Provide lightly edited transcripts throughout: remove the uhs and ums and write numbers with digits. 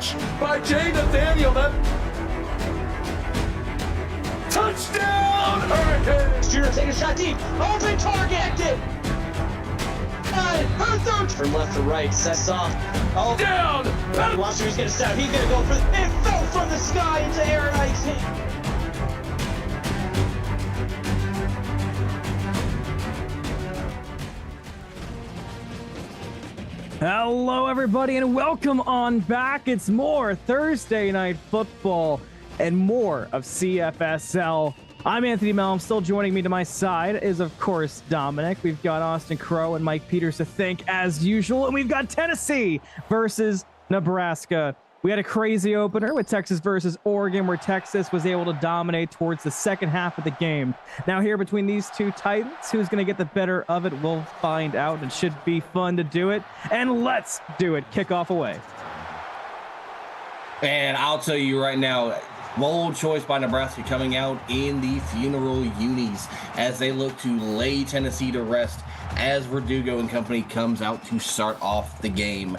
catch by Jay Nathaniel. Touchdown, Hurricanes! Shooter take a shot deep. Open target. Her third from left to right. Sets off. Oh, Down! watch who's gonna step. He's gonna go for it. Fell from the sky into Aaron Ike's hand. Hello, everybody, and welcome on back. It's more Thursday Night Football and more of CFSL. I'm Anthony Mellum. Still joining me to my side is, of course, Dominic. We've got Austin Crow and Mike Peters to thank as usual, and we've got Tennessee versus Nebraska. We had a crazy opener with Texas versus Oregon, where Texas was able to dominate towards the second half of the game. Now here between these two Titans, who's going to get the better of it, we'll find out. It should be fun to do it. And let's do it. Kickoff away. And I'll tell you right now, bold choice by Nebraska coming out in the funeral unis as they look to lay Tennessee to rest as Verdugo and company comes out to start off the game.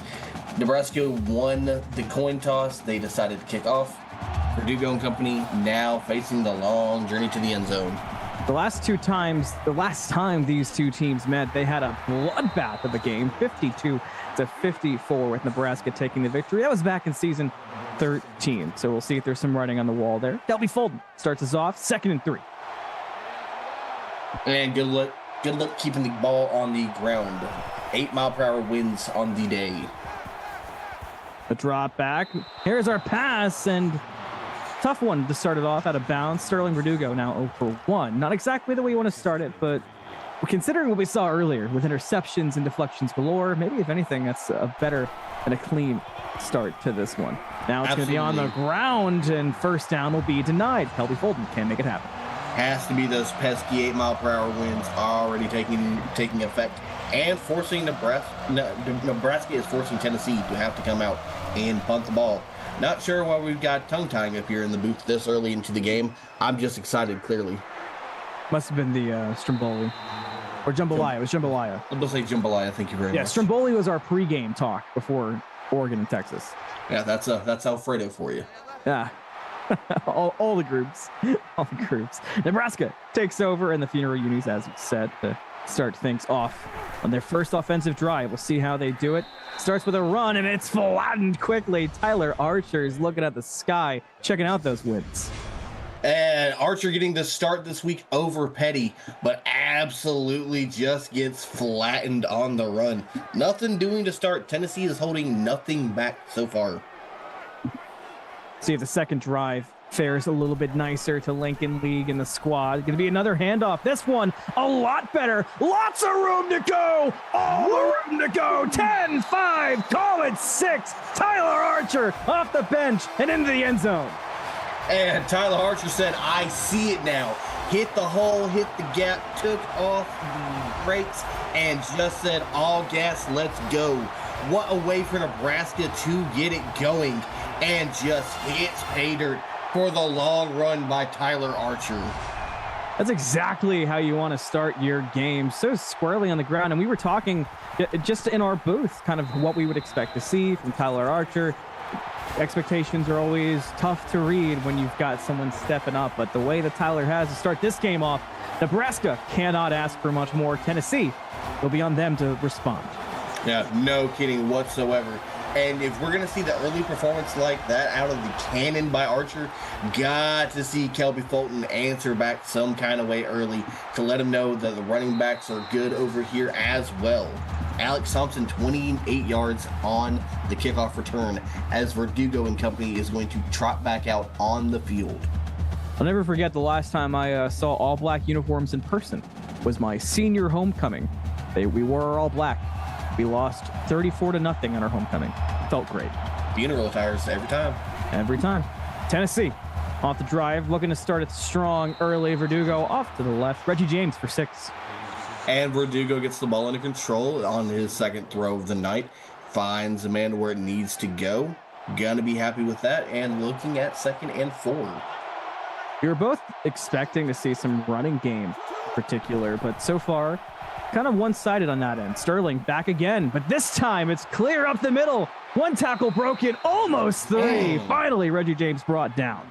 Nebraska won the coin toss. They decided to kick off. Verdugo and company now facing the long journey to the end zone. The last time these two teams met, they had a bloodbath of a game, 52-54, with Nebraska taking the victory. That was back in season 13. So we'll see if there's some writing on the wall there. Delby Fulton starts us off, 2nd and 3. And good luck keeping the ball on the ground. 8-mile-per-hour winds on the day. A drop back. Here's our pass, and tough one to start it off out of bounds. Sterling Verdugo now 0 for 1. Not exactly the way you want to start it, but considering what we saw earlier with interceptions and deflections galore, maybe if anything, that's a better and a clean start to this one. Now it's going to be on the ground, and first down will be denied. Delby Fulton can't make it happen. Has to be those pesky 8-mile-per-hour winds already taking effect and forcing Nebraska is forcing Tennessee to have to come out and punt the ball. Not sure why we've got tongue-tying up here in the booth this early into the game. I'm just excited, clearly. Must have been the Stromboli. Or Jambalaya. It was Jambalaya. I'm going to say Jambalaya. Thank you very much. Yeah, Stromboli was our pregame talk before Oregon and Texas. Yeah, that's Alfredo for you. Yeah. all the groups. All the groups. Nebraska takes over in the funeral unis, as we said, to start things off on their first offensive drive. We'll see how they do it. Starts with a run, and it's flattened quickly. Tyler Archer is looking at the sky, checking out those winds. And Archer getting the start this week over Petty, but absolutely just gets flattened on the run. Nothing doing to start. Tennessee is holding nothing back so far. See if the second drive fares a little bit nicer to Lincoln League and the squad. Going to be another handoff. This one a lot better. Lots of room to go. All the room to go. 10-5. Call it 6. Tyler Archer off the bench and into the end zone. And Tyler Archer said, I see it now. Hit the hole, hit the gap, took off the brakes, and just said, all gas, let's go. What a way for Nebraska to get it going. And just hits pay dirt for the long run by Tyler Archer. That's exactly how you want to start your game. So squarely on the ground. And we were talking just in our booth, kind of what we would expect to see from Tyler Archer. Expectations are always tough to read when you've got someone stepping up, but the way that Tyler has to start this game off, Nebraska cannot ask for much more. Tennessee, it'll be on them to respond. Yeah, no kidding whatsoever. And if we're going to see the early performance like that out of the cannon by Archer, got to see Delby Fulton answer back some kind of way early to let him know that the running backs are good over here as well. Alex Thompson, 28 yards on the kickoff return as Verdugo and company is going to trot back out on the field. I'll never forget the last time I saw all black uniforms in person was my senior homecoming. We wore all black. We lost 34-0 on our homecoming. Felt great. Funeral attires every time. Every time. Tennessee off the drive, looking to start it strong early. Verdugo off to the left. Reggie James for 6. And Verdugo gets the ball under control on his second throw of the night. Finds the man where it needs to go. Gonna be happy with that. And looking at 2nd and 4. We were both expecting to see some running game in particular, but so far kind of one-sided on that end. Sterling back again, but this time it's clear up the middle. One tackle broken, almost three. Finally, Reggie James brought down.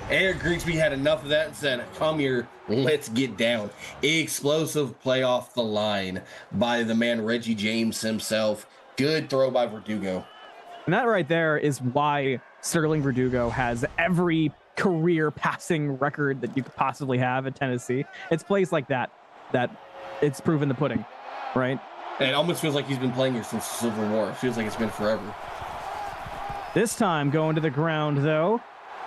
Eric Grigsby had enough of that and said, come here, let's get down. Explosive play off the line by the man Reggie James himself. Good throw by Verdugo. And that right there is why Sterling Verdugo has every career passing record that you could possibly have at Tennessee. It's plays like that it's proven the pudding, right? And it almost feels like he's been playing here since the Civil War. It feels like it's been forever. This time going to the ground, though.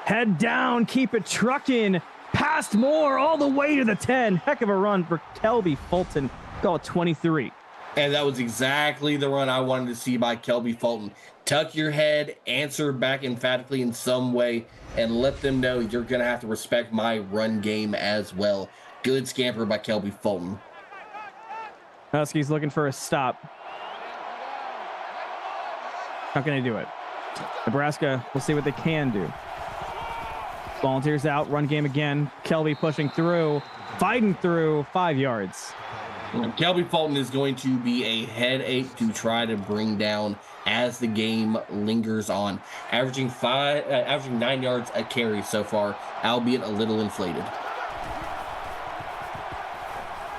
Head down, keep it trucking. Past Moore all the way to the 10. Heck of a run for Kelby Fulton. Call it 23. And that was exactly the run I wanted to see by Kelby Fulton. Tuck your head, answer back emphatically in some way, and let them know you're going to have to respect my run game as well. Good scamper by Kelby Fulton. Huskies looking for a stop. Not going to do it. Nebraska, we'll see what they can do. Volunteers out, run game again. Kelby pushing through, fighting through, 5 yards. Kelby Fulton is going to be a headache to try to bring down as the game lingers on. Averaging 9 yards a carry so far, albeit a little inflated.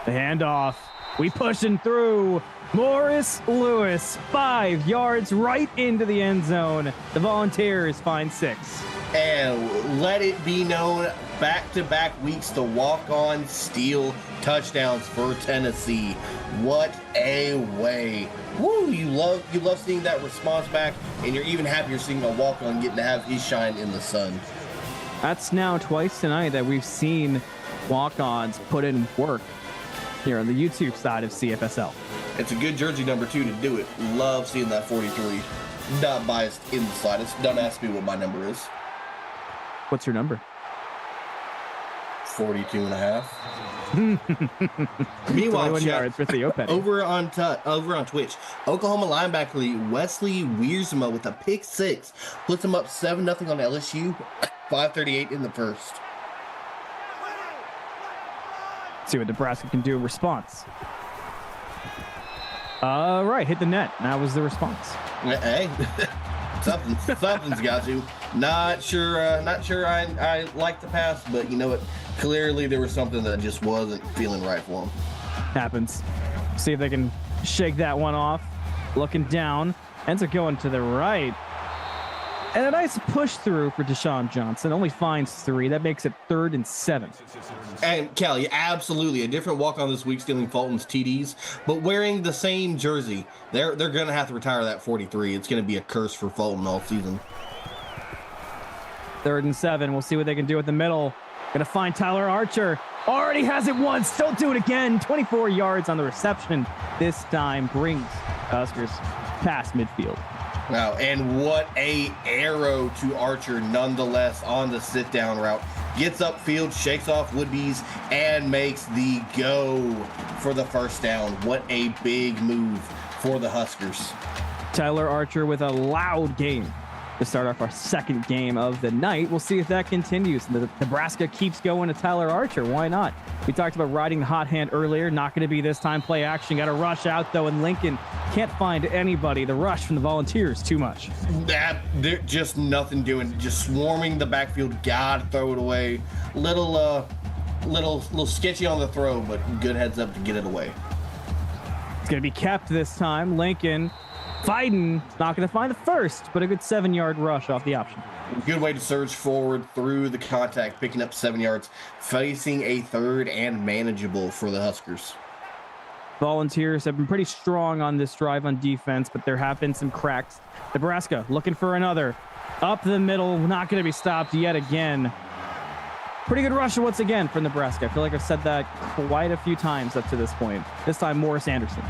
The handoff. We pushing through. Morris Lewis, 5 yards right into the end zone. The Volunteers find 6. And let it be known, back-to-back weeks to walk-on steal touchdowns for Tennessee. What a way. Woo, you love seeing that response back, and you're even happier seeing a walk-on getting to have his shine in the sun. That's now twice tonight that we've seen walk-ons put in work here on the YouTube side of CFSL. It's a good jersey number 2 to do it. Love seeing that 43. Not biased in the slightest. Don't ask me what my number is. What's your number? 42 and a half. Meanwhile, 21 yards for Theo Petty. over on Twitch, Oklahoma linebacker Wesley Wiersma with a pick 6 puts him up 7-0 on LSU. 5:38 in the first. See what Nebraska can do in response. Right, hit the net. That was the response. Hey, something's got to. Not sure I like the pass, but you know what? Clearly there was something that just wasn't feeling right for him. Happens. See if they can shake that one off. Looking down. Ends up going to the right. And a nice push through for Deshaun Johnson. Only finds 3. That makes it 3rd and 7. And Kelly, absolutely a different walk on this week, stealing Fulton's TDs, but wearing the same jersey. They're going to have to retire that 43. It's going to be a curse for Fulton all season. 3rd and 7. We'll see what they can do with the middle. Going to find Tyler Archer. Already has it once. Don't do it again. 24 yards on the reception. This time brings Huskers past midfield. Wow, and what a arrow to Archer nonetheless on the sit-down route. Gets upfield, shakes off would-be's, and makes the go for the first down. What a big move for the Huskers. Tyler Archer with a loud game to start off our second game of the night. We'll see if that continues. Nebraska keeps going to Tyler Archer. Why not? We talked about riding the hot hand earlier. Not going to be this time. Play action. Got to rush out, though, and Lincoln can't find anybody. The rush from the Volunteers, too much. They're just nothing doing. Just swarming the backfield. Got to throw it away. Little sketchy on the throw, but good heads up to get it away. It's going to be kept this time. Lincoln fighting, not going to find the first, but a good 7-yard rush off the option. Good way to surge forward through the contact, picking up 7 yards, facing a 3rd and manageable for the Huskers. Volunteers have been pretty strong on this drive on defense, but there have been some cracks. Nebraska looking for another. Up the middle, not going to be stopped yet again. Pretty good rush once again for Nebraska. I feel like I've said that quite a few times up to this point. This time, Morris Anderson.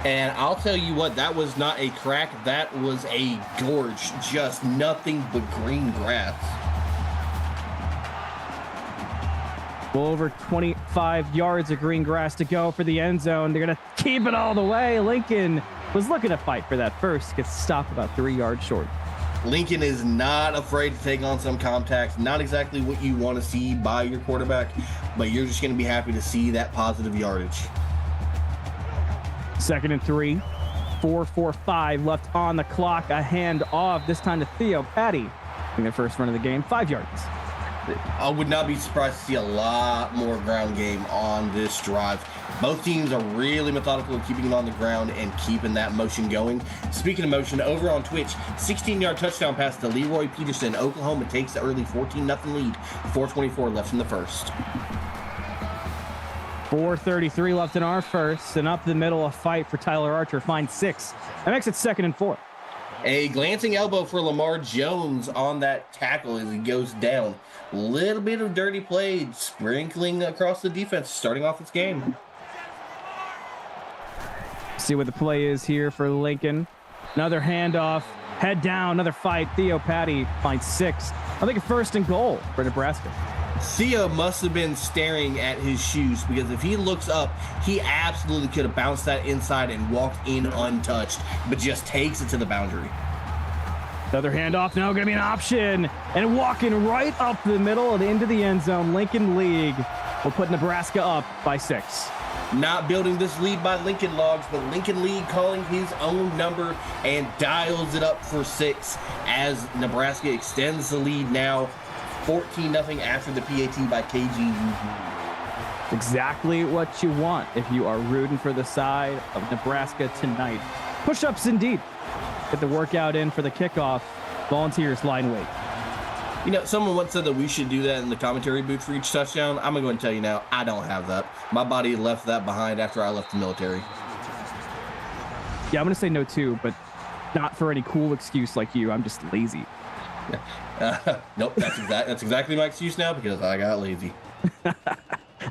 And I'll tell you what, that was not a crack. That was a gorge. Just nothing but green grass. Well, over 25 yards of green grass to go for the end zone. They're going to keep it all the way. Lincoln was looking to fight for that first. Gets stopped about 3 yards short. Lincoln is not afraid to take on some contacts. Not exactly what you want to see by your quarterback, but you're just going to be happy to see that positive yardage. 2nd and 3. 4:45 left on the clock. A hand off, this time to Theo Patty. In the first run of the game, 5 yards. I would not be surprised to see a lot more ground game on this drive. Both teams are really methodical of keeping it on the ground and keeping that motion going. Speaking of motion, over on Twitch, 16-yard touchdown pass to Leroy Peterson. Oklahoma takes the early 14-0 lead. 4:24 left in the first. 4:33 left in our first, and up the middle, a fight for Tyler Archer. Finds 6. That makes it 2nd and 4. A glancing elbow for Lamar Jones on that tackle as he goes down. Little bit of dirty play sprinkling across the defense, starting off this game. See what the play is here for Lincoln. Another handoff, head down, another fight. Theo Patty finds 6. I think a 1st and goal for Nebraska. Theo must have been staring at his shoes, because if he looks up, he absolutely could have bounced that inside and walked in untouched, but just takes it to the boundary. Another handoff now, gonna be an option, and walking right up the middle and into the end zone. Lincoln League will put Nebraska up by 6. Not building this lead by Lincoln Logs, but Lincoln League calling his own number and dials it up for 6 as Nebraska extends the lead now 14-0 after the PAT by KG. Exactly what you want if you are rooting for the side of Nebraska tonight. Push-ups indeed. Get the workout in for the kickoff. Volunteers line weight. You know, someone once said that we should do that in the commentary booth for each touchdown. I'm going to go and tell you now, I don't have that. My body left that behind after I left the military. Yeah, I'm going to say no too, but not for any cool excuse like you. I'm just lazy. Nope, that's exactly my excuse now, because I got lazy.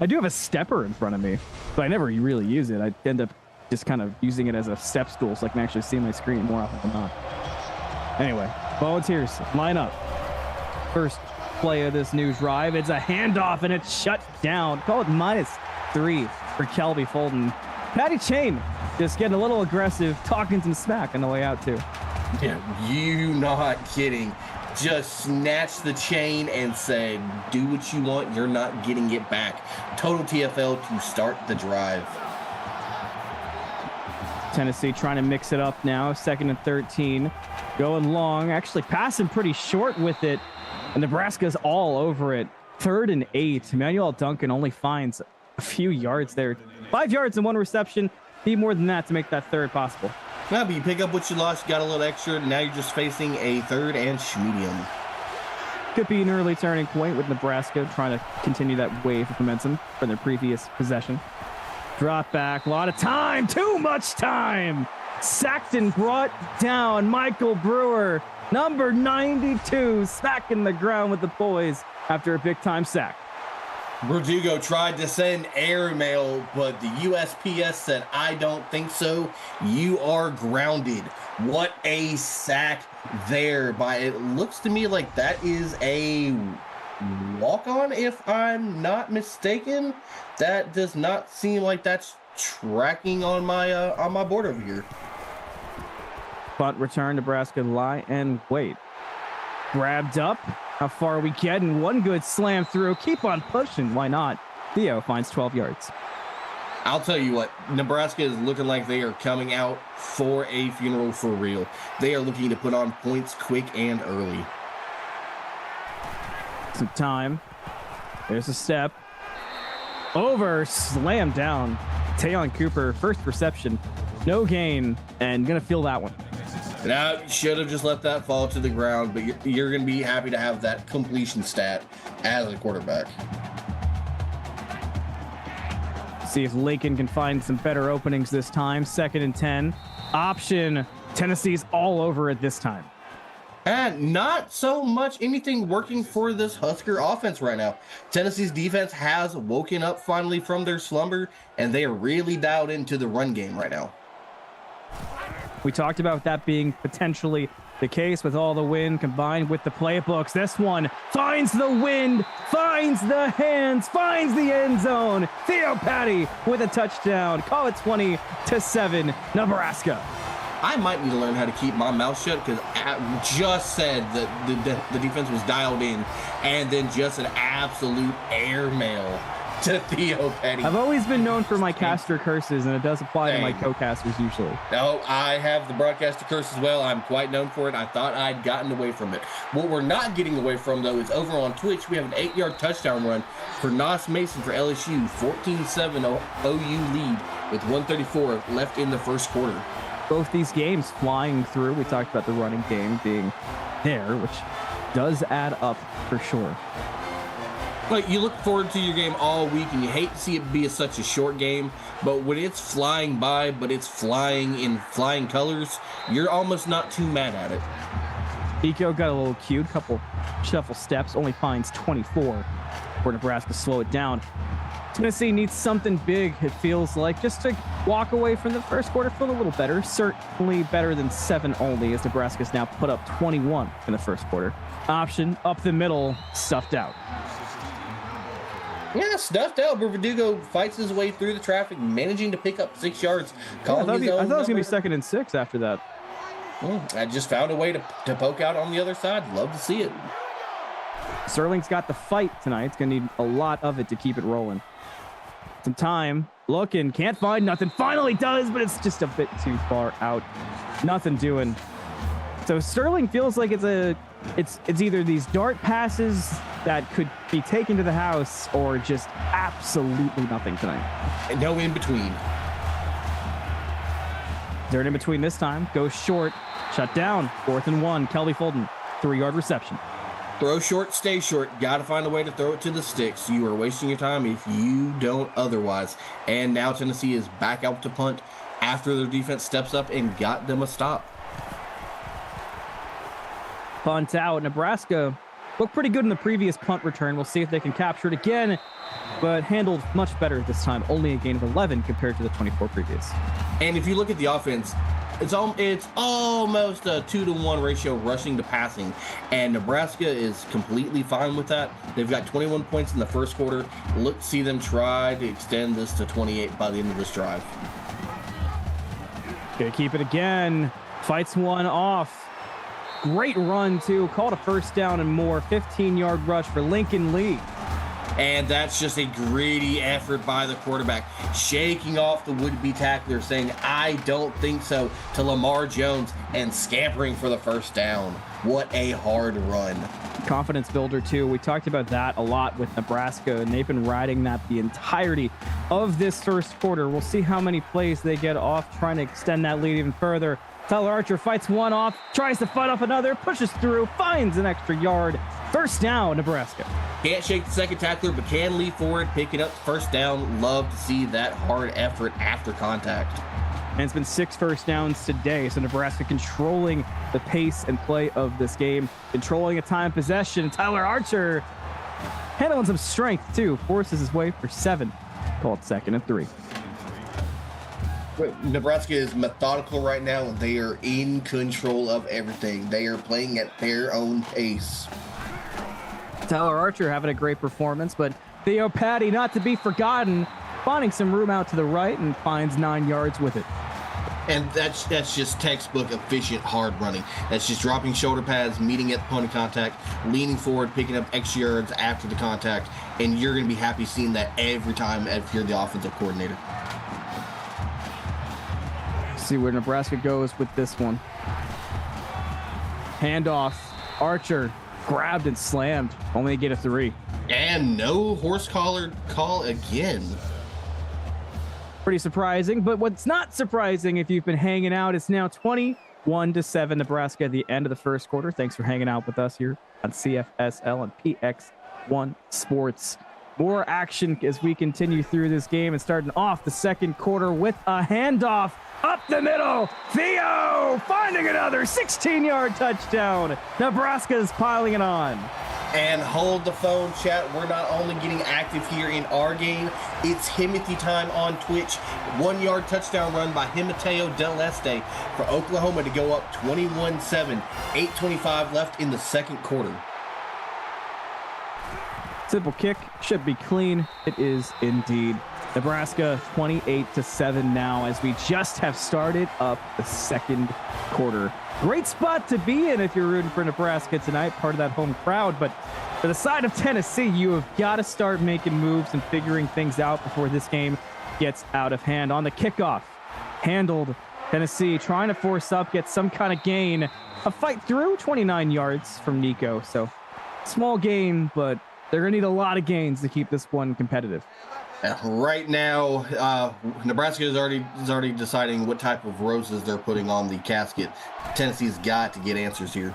I do have a stepper in front of me, but I never really use it. I end up just kind of using it as a step stool so I can actually see my screen more often than not. Anyway, Volunteers, line up. First play of this new drive. It's a handoff, and it's shut down. Call it -3 for Kelby Fulton. Patty Chain just getting a little aggressive, talking some smack on the way out, too. Yeah, you not kidding. Just snatched the chain and said, do what you want, you're not getting it back. Total TFL to start the drive. Tennessee trying to mix it up now. 2nd and 13. Going long. Actually passing pretty short with it. And Nebraska's all over it. 3rd and 8. Emmanuel Duncan only finds a few yards there. 5 yards and 1 reception. Need more than that to make that 3rd possible. Yeah, but you pick up what you lost, you got a little extra. Now you're just facing a 3rd and medium. Could be an early turning point with Nebraska trying to continue that wave of momentum from their previous possession. Drop back, a lot of time, too much time. Sacked and brought down. Michael Brewer, number 92, smacking the ground with the boys after a big time sack. Verdugo tried to send airmail, but the USPS said, I don't think so. You are grounded. What a sack there by, it looks to me like that is a walk-on, if I'm not mistaken. That does not seem like that's tracking on my board over here. Punt return, Nebraska lie and wait. Grabbed up. How far are we getting? One good slam through. Keep on pushing. Why not? Theo finds 12 yards. I'll tell you what, Nebraska is looking like they are coming out for a funeral for real. They are looking to put on points quick and early. Some time. There's a step. Over. Slam down. Tayon Cooper, first reception. No gain. And going to feel that one. Now, you should have just let that fall to the ground, but you're going to be happy to have that completion stat as a quarterback. See if Lincoln can find some better openings this time. 2nd and 10. Option. Tennessee's all over it this time. And not so much anything working for this Husker offense right now. Tennessee's defense has woken up finally from their slumber, and they are really dialed into the run game right now. We talked about that being potentially the case with all the wind combined with the playbooks. This one finds the wind, finds the hands, finds the end zone. Theo Patty with a touchdown. Call it 20-7, Nebraska. I might need to learn how to keep my mouth shut, because I just said that the defense was dialed in, and then just an absolute airmail to Theo Petty. I've always been known for my caster curses, and it does apply to my co-casters usually. No, I have the broadcaster curse as well. I'm quite known for it. I thought I'd gotten away from it. What we're not getting away from, though, is over on Twitch, we have an 8-yard touchdown run for Nos Mason for LSU. 14-7 OU lead with 1:34 left in the first quarter. Both these games flying through. We talked about the running game being there, which does add up for sure. Like, you look forward to your game all week, and you hate to see it be such a short game, but when it's flying by, but it's flying in flying colors, you're almost not too mad at it. Eco got a little cute, couple shuffle steps, only finds 24 for Nebraska to slow it down. Tennessee needs something big, it feels like, just to walk away from the first quarter, feel a little better. Certainly better than 7 only, as Nebraska's now put up 21 in the first quarter. Option up the middle, stuffed out. Yeah, stuffed out, but Verdugo fights his way through the traffic, managing to pick up 6 yards. I thought it was going to be 2nd and 6 after that. I just found a way to poke out on the other side. Love to see it. Sterling's got the fight tonight. It's going to need a lot of it to keep it rolling. Some time, looking, can't find nothing. Finally does, but it's just a bit too far out. Nothing doing. So Sterling feels like it's either these dart passes that could be taken to the house or just absolutely nothing tonight. And no in between. They're in between this time. Goes short. Shut down. 4th and 1. Kelby Fulton. 3-yard reception. Throw short, stay short. Got to find a way to throw it to the sticks. You are wasting your time if you don't otherwise. And now Tennessee is back out to punt after their defense steps up and got them a stop. Punt out. Nebraska looked pretty good in the previous punt return. We'll see if they can capture it again, but handled much better this time. Only a gain of 11 compared to the 24 previous. And if you look at the offense, it's almost a 2-to-1 ratio rushing to passing, and Nebraska is completely fine with that. They've got 21 points in the first quarter. Let's see them try to extend this to 28 by the end of this drive. Gonna keep it again. Fights one off. Great run, too. Called a first down and more. 15-yard rush for Lincoln Lee. And that's just a gritty effort by the quarterback, shaking off the would-be tackler, saying, I don't think so, to Lamar Jones, and scampering for the first down. What a hard run. Confidence builder, too. We talked about that a lot with Nebraska, and they've been riding that the entirety of this first quarter. We'll see how many plays they get off, trying to extend that lead even further. Tyler Archer fights one off, tries to fight off another, pushes through, finds an extra yard. First down, Nebraska. Can't shake the second tackler, but can lead forward, picking up the first down. Love to see that hard effort after contact. And it's been 6 first downs today, so Nebraska controlling the pace and play of this game, controlling a time possession. Tyler Archer handling some strength, too. Forces his way for 7. Called 2nd and 3. Nebraska is methodical right now. They are in control of everything. They are playing at their own pace. Tyler Archer having a great performance, but Theo Petty, not to be forgotten, finding some room out to the right and finds 9 yards with it. And that's just textbook efficient hard running. That's just dropping shoulder pads, meeting at the point of contact, leaning forward, picking up extra yards after the contact, and you're going to be happy seeing that every time if you're the offensive coordinator. See where Nebraska goes with this one. Handoff. Archer grabbed and slammed. Only get a 3. And no horse collar call again. Pretty surprising, but what's not surprising if you've been hanging out, it's now 21-7 Nebraska at the end of the first quarter. Thanks for hanging out with us here on CFSL and PX1 Sports. More action as we continue through this game, and starting off the second quarter with a handoff up the middle. Theo finding another 16-yard touchdown. Nebraska is piling it on. And hold the phone, chat. We're not only getting active here in our game, it's Himothy time on Twitch. 1-yard touchdown run by Himateo Del Este for Oklahoma to go up 21-7. 8:25 left in the second quarter. Simple kick, should be clean. It is indeed. Nebraska 28-7 now as we just have started up the second quarter. Great spot to be in if you're rooting for Nebraska tonight, part of that home crowd, but For the side of Tennessee, you have got to start making moves and figuring things out before this game gets out of hand. On the kickoff, handled. Tennessee trying to force up, get some kind of gain. A fight through 29 yards from Nico. So small gain, but they're going to need a lot of gains to keep this one competitive. Right now, Nebraska is already deciding what type of roses they're putting on the casket. Tennessee's got to get answers here.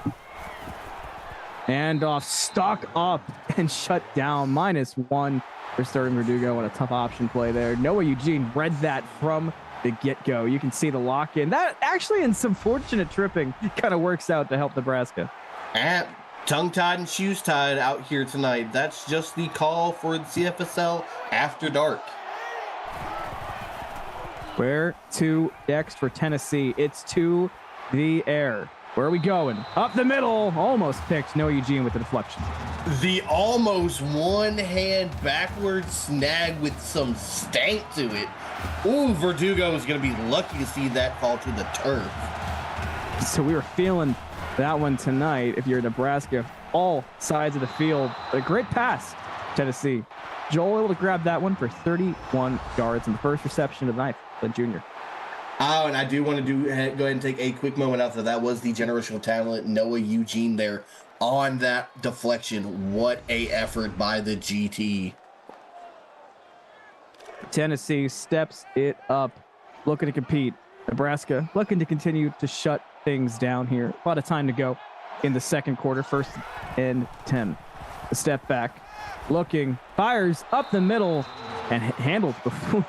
And off, stock up and shut down. -1 for starting Verdugo on a tough option play there. Noah Eugene read that from the get-go. You can see the lock-in. That actually, in some fortunate tripping, kind of works out to help Nebraska. Tongue-tied and shoes-tied out here tonight. That's just the call for the CFSL after dark. Where to next for Tennessee? It's to the air. Where are we going? Up the middle. Almost picked. Noah Eugene with the deflection. The almost one-hand backward snag with some stank to it. Ooh, Verdugo is going to be lucky to see that fall to the turf. So we were feeling that one tonight. If you're Nebraska, all sides of the field. A great pass, Tennessee. Joel able to grab that one for 31 yards in the first reception of the night, the junior. Oh, and I do want to go ahead and take a quick moment out there. That was the generational talent, Noah Eugene, there on that deflection. What a effort by the GT. Tennessee steps it up, looking to compete. Nebraska looking to continue to shut things down here. A lot of time to go in the second quarter. 1st and 10. A step back, looking, fires up the middle, and handled.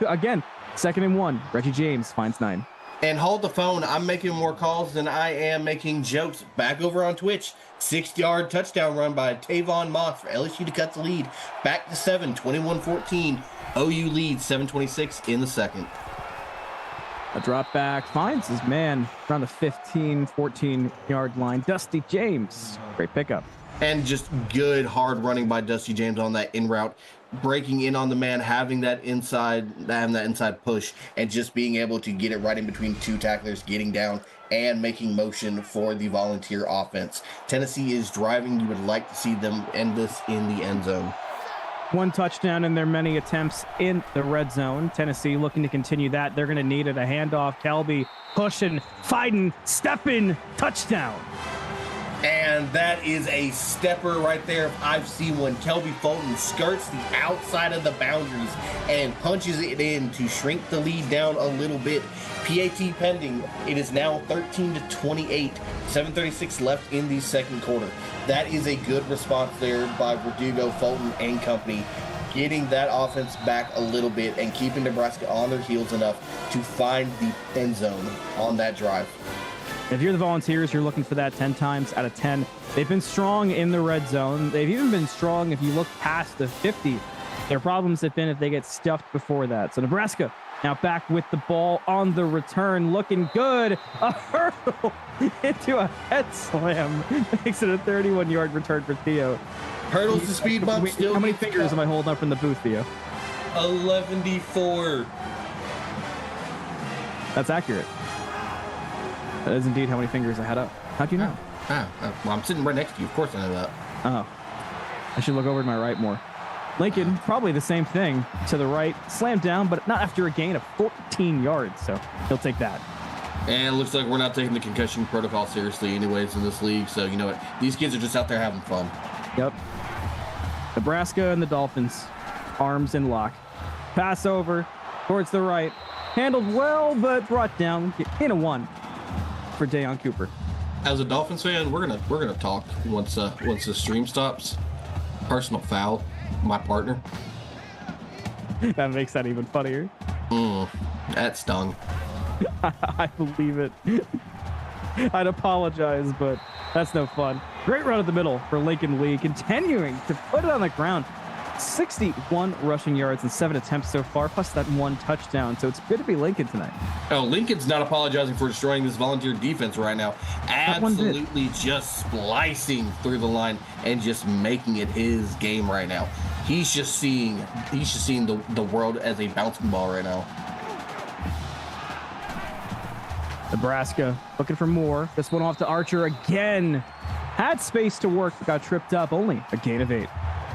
Again, 2nd and 1. Reggie James finds 9. And hold the phone. I'm making more calls than I am making jokes. Back over on Twitch. 6-yard touchdown run by Tavon Moss for LSU to cut the lead. Back to 7, 21-14. OU leads 7:26 in the second. A drop back finds his man around the 15, 14-yard line. Dusty James. Great pickup. And just good hard running by Dusty James on that in route. Breaking in on the man, having that inside push, and just being able to get it right in between two tacklers, getting down and making motion for the Volunteer offense. Tennessee is driving. You would like to see them end this in the end zone. 1 touchdown in their many attempts in the red zone. Tennessee looking to continue that. They're going to need it. A handoff. Kelby pushing, fighting, stepping, touchdown. And that is a stepper right there if I've seen one. Kelby Fulton skirts the outside of the boundaries and punches it in to shrink the lead down a little bit. PAT pending. It is now 13-28. 7:36 left in the second quarter. That is a good response there by Verdugo, Fulton, and company, getting that offense back a little bit and keeping Nebraska on their heels enough to find the end zone on that drive. If you're the Volunteers, you're looking for that 10 times out of 10. They've been strong in the red zone. They've even been strong if you look past the 50. Their problems have been if they get stuffed before that. So Nebraska now back with the ball on the return, looking good. A hurdle into a head slam makes it a 31-yard return for Theo. Hurdles the speed bump. How many fingers am I holding up in the booth, Theo? 11-4. That's accurate. That is indeed how many fingers I had up. How'd you know? Well, I'm sitting right next to you. Of course I know that. Oh, I should look over to my right more. Lincoln, probably the same thing to the right. Slammed down, but not after a gain of 14 yards, so he'll take that. And it looks like we're not taking the concussion protocol seriously anyways in this league, so you know what? These kids are just out there having fun. Yep. Nebraska and the Dolphins, arms in lock. Pass over towards the right. Handled well, but brought down in a 1 for Dayon Cooper. As a Dolphins fan, we're gonna talk once the stream stops. Personal foul, my partner. That makes that even funnier. That stung. I believe it. I'd apologize, but that's no fun. Great run at the middle for Lincoln Lee, continuing to put it on the ground. 61 rushing yards and 7 attempts so far, plus that 1 touchdown. So it's good to be Lincoln tonight. Oh, Lincoln's not apologizing for destroying this Volunteer defense right now. Absolutely just splicing through the line and just making it his game right now. He's just seeing the world as a bouncing ball right now. Nebraska looking for more. This one off to Archer again. had space to work, got tripped up, only a gain of 8.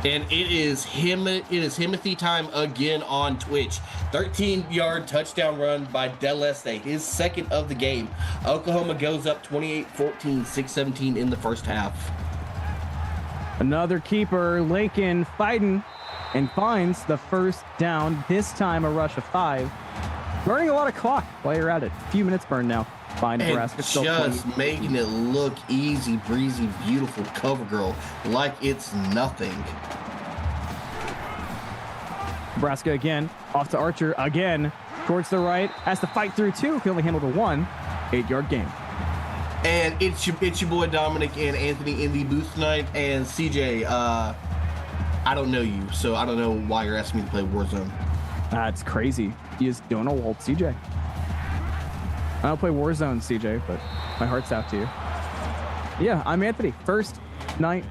And it is Timothy time again on Twitch. 13-yard touchdown run by Deleste, his second of the game. Oklahoma goes up 28-14, 6-17 in the first half. Another keeper, Lincoln fighting and finds the first down, this time a rush of 5. Burning a lot of clock while you're at it. A few minutes burned now by Nebraska. And still just 20. making it look easy, breezy, beautiful cover girl like it's nothing. Nebraska again, off to Archer again, towards the right, has to fight through 2, can only handle the 1, 8-yard gain. And it's your boy Dominic and Anthony in the booth tonight. And CJ, I don't know you, so I don't know why you're asking me to play Warzone. That's crazy. You just don't know old CJ. I don't play Warzone, CJ, but my heart's out to you. Yeah, I'm Anthony. First night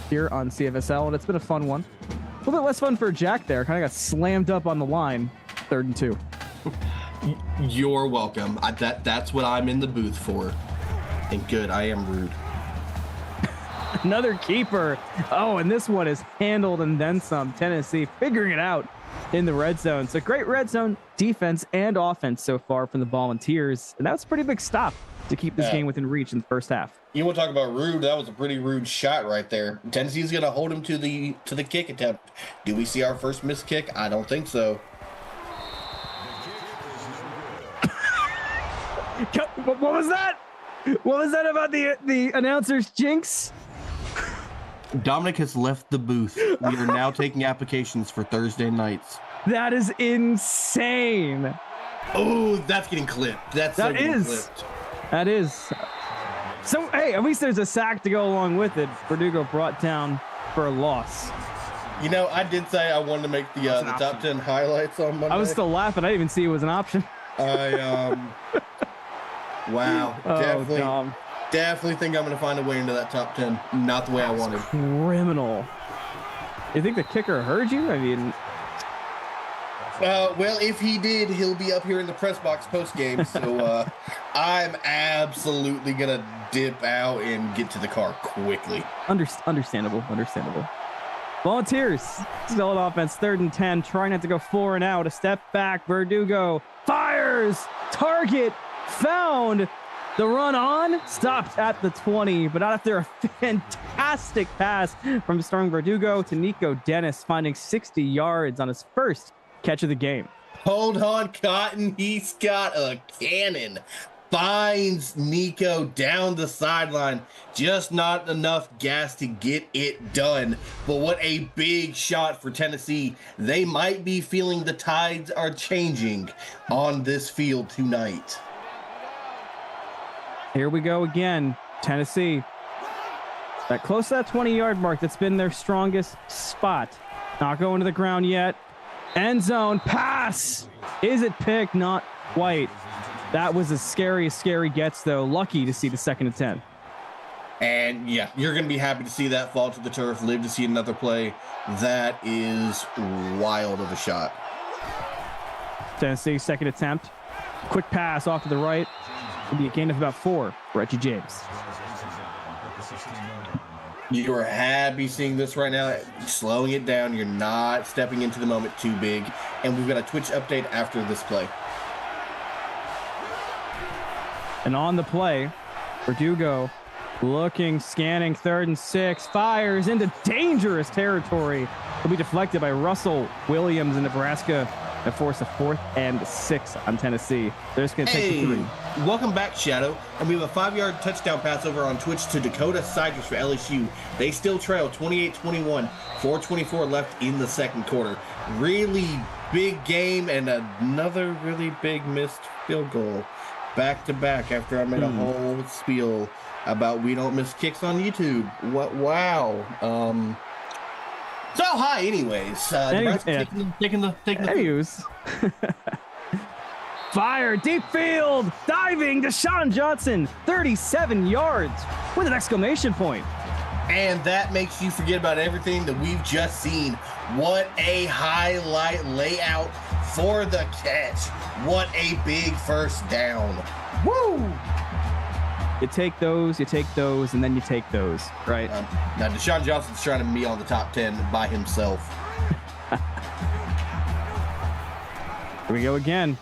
here on CFSL, and it's been a fun one. A little bit less fun for Jack there. Kind of got slammed up on the line, 3rd and 2. You're welcome. That's what I'm in the booth for. And good, I am rude. Another keeper. Oh, and this one is handled and then some. Tennessee figuring it out in the red zone. So great red zone defense and offense so far from the Volunteers. And that's a pretty big stop to keep this game within reach in the first half. You want to talk about rude? That was a pretty rude shot right there. Tennessee's going to hold him to the kick attempt. Do we see our first missed kick? I don't think so. What was that? What was that about the announcer's jinx? Dominic has left the booth. We are now taking applications for Thursday nights. That is insane. Oh, that's getting clipped. That is. So, hey, at least there's a sack to go along with it. Verdugo brought down for a loss. You know, I did say I wanted to make the top 10 highlights on Monday. I was still laughing. I didn't even see it was an option. Wow. Definitely think I'm going to find a way into that top 10. Not the way I wanted. Criminal. You think the kicker heard you? I mean... well, if he did, he'll be up here in the press box post-game. So I'm absolutely going to dip out and get to the car quickly. Understandable. Volunteers, still an offense, 3rd and 10, trying not to go 4 and out. A step back, Verdugo fires, target found. The run on, stopped at the 20, but not after a fantastic pass from starting Verdugo to Nico Dennis, finding 60 yards on his first catch of the game. Hold on, Cotton. He's got a cannon. Finds Nico down the sideline. Just not enough gas to get it done. But what a big shot for Tennessee. They might be feeling the tides are changing on this field tonight. Here we go again. Tennessee. That close to that 20-yard mark, that's been their strongest spot. Not going to the ground yet. End zone pass. Is it picked? Not quite. That was as scary gets, though. Lucky to see the 2nd and 10. And yeah, you're going to be happy to see that fall to the turf, live to see another play. That is wild of a shot. Tennessee, 2nd attempt. Quick pass off to the right. It'll be a gain of about 4. Reggie James. You are happy seeing this right now, slowing it down. You're not stepping into the moment too big. And we've got a Twitch update after this play. And on the play, Verdugo looking, scanning, 3rd and 6, fires into dangerous territory. Will be deflected by Russell Williams in Nebraska and force a 4th and 6 on Tennessee. They're just going to take the 3. Welcome back, Shadow. And we have a 5-yard touchdown pass over on Twitch to Dakota Siders for LSU. They still trail 28-21, 4:24 left in the second quarter. Really big game and another really big missed field goal. Back to back after I made a whole spiel about we don't miss kicks on YouTube. What? Wow. So hi, anyways. Taking the Anyways. Fire, deep field, diving, Deshaun Johnson, 37 yards with an exclamation point. And that makes you forget about everything that we've just seen. What a highlight layout for the catch. What a big first down. Woo! You take those, and then you take those, right? Now, Deshaun Johnson's trying to be on the top 10 by himself. Here we go again.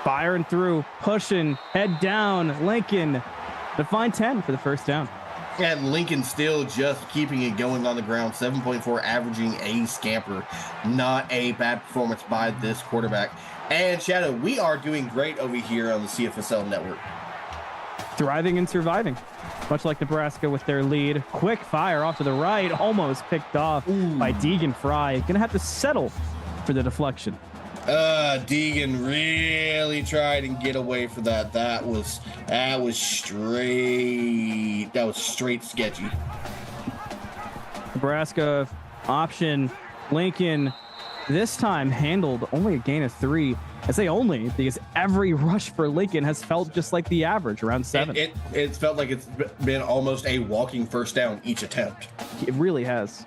Firing through, pushing, head down. Lincoln to find 10 for the first down. And Lincoln still just keeping it going on the ground, 7.4 averaging a scamper. Not a bad performance by this quarterback. And Shadow, we are doing great over here on the CFSL network. Thriving and surviving, much like Nebraska with their lead. Quick fire off to the right, almost picked off by Deegan Fry. Gonna have to settle for the deflection. Deegan really tried and get away for that. That was straight sketchy. Nebraska option, Lincoln this time handled only a gain of 3. I say only because every rush for Lincoln has felt just like the average, around 7. It's felt like it's been almost a walking first down each attempt. It really has.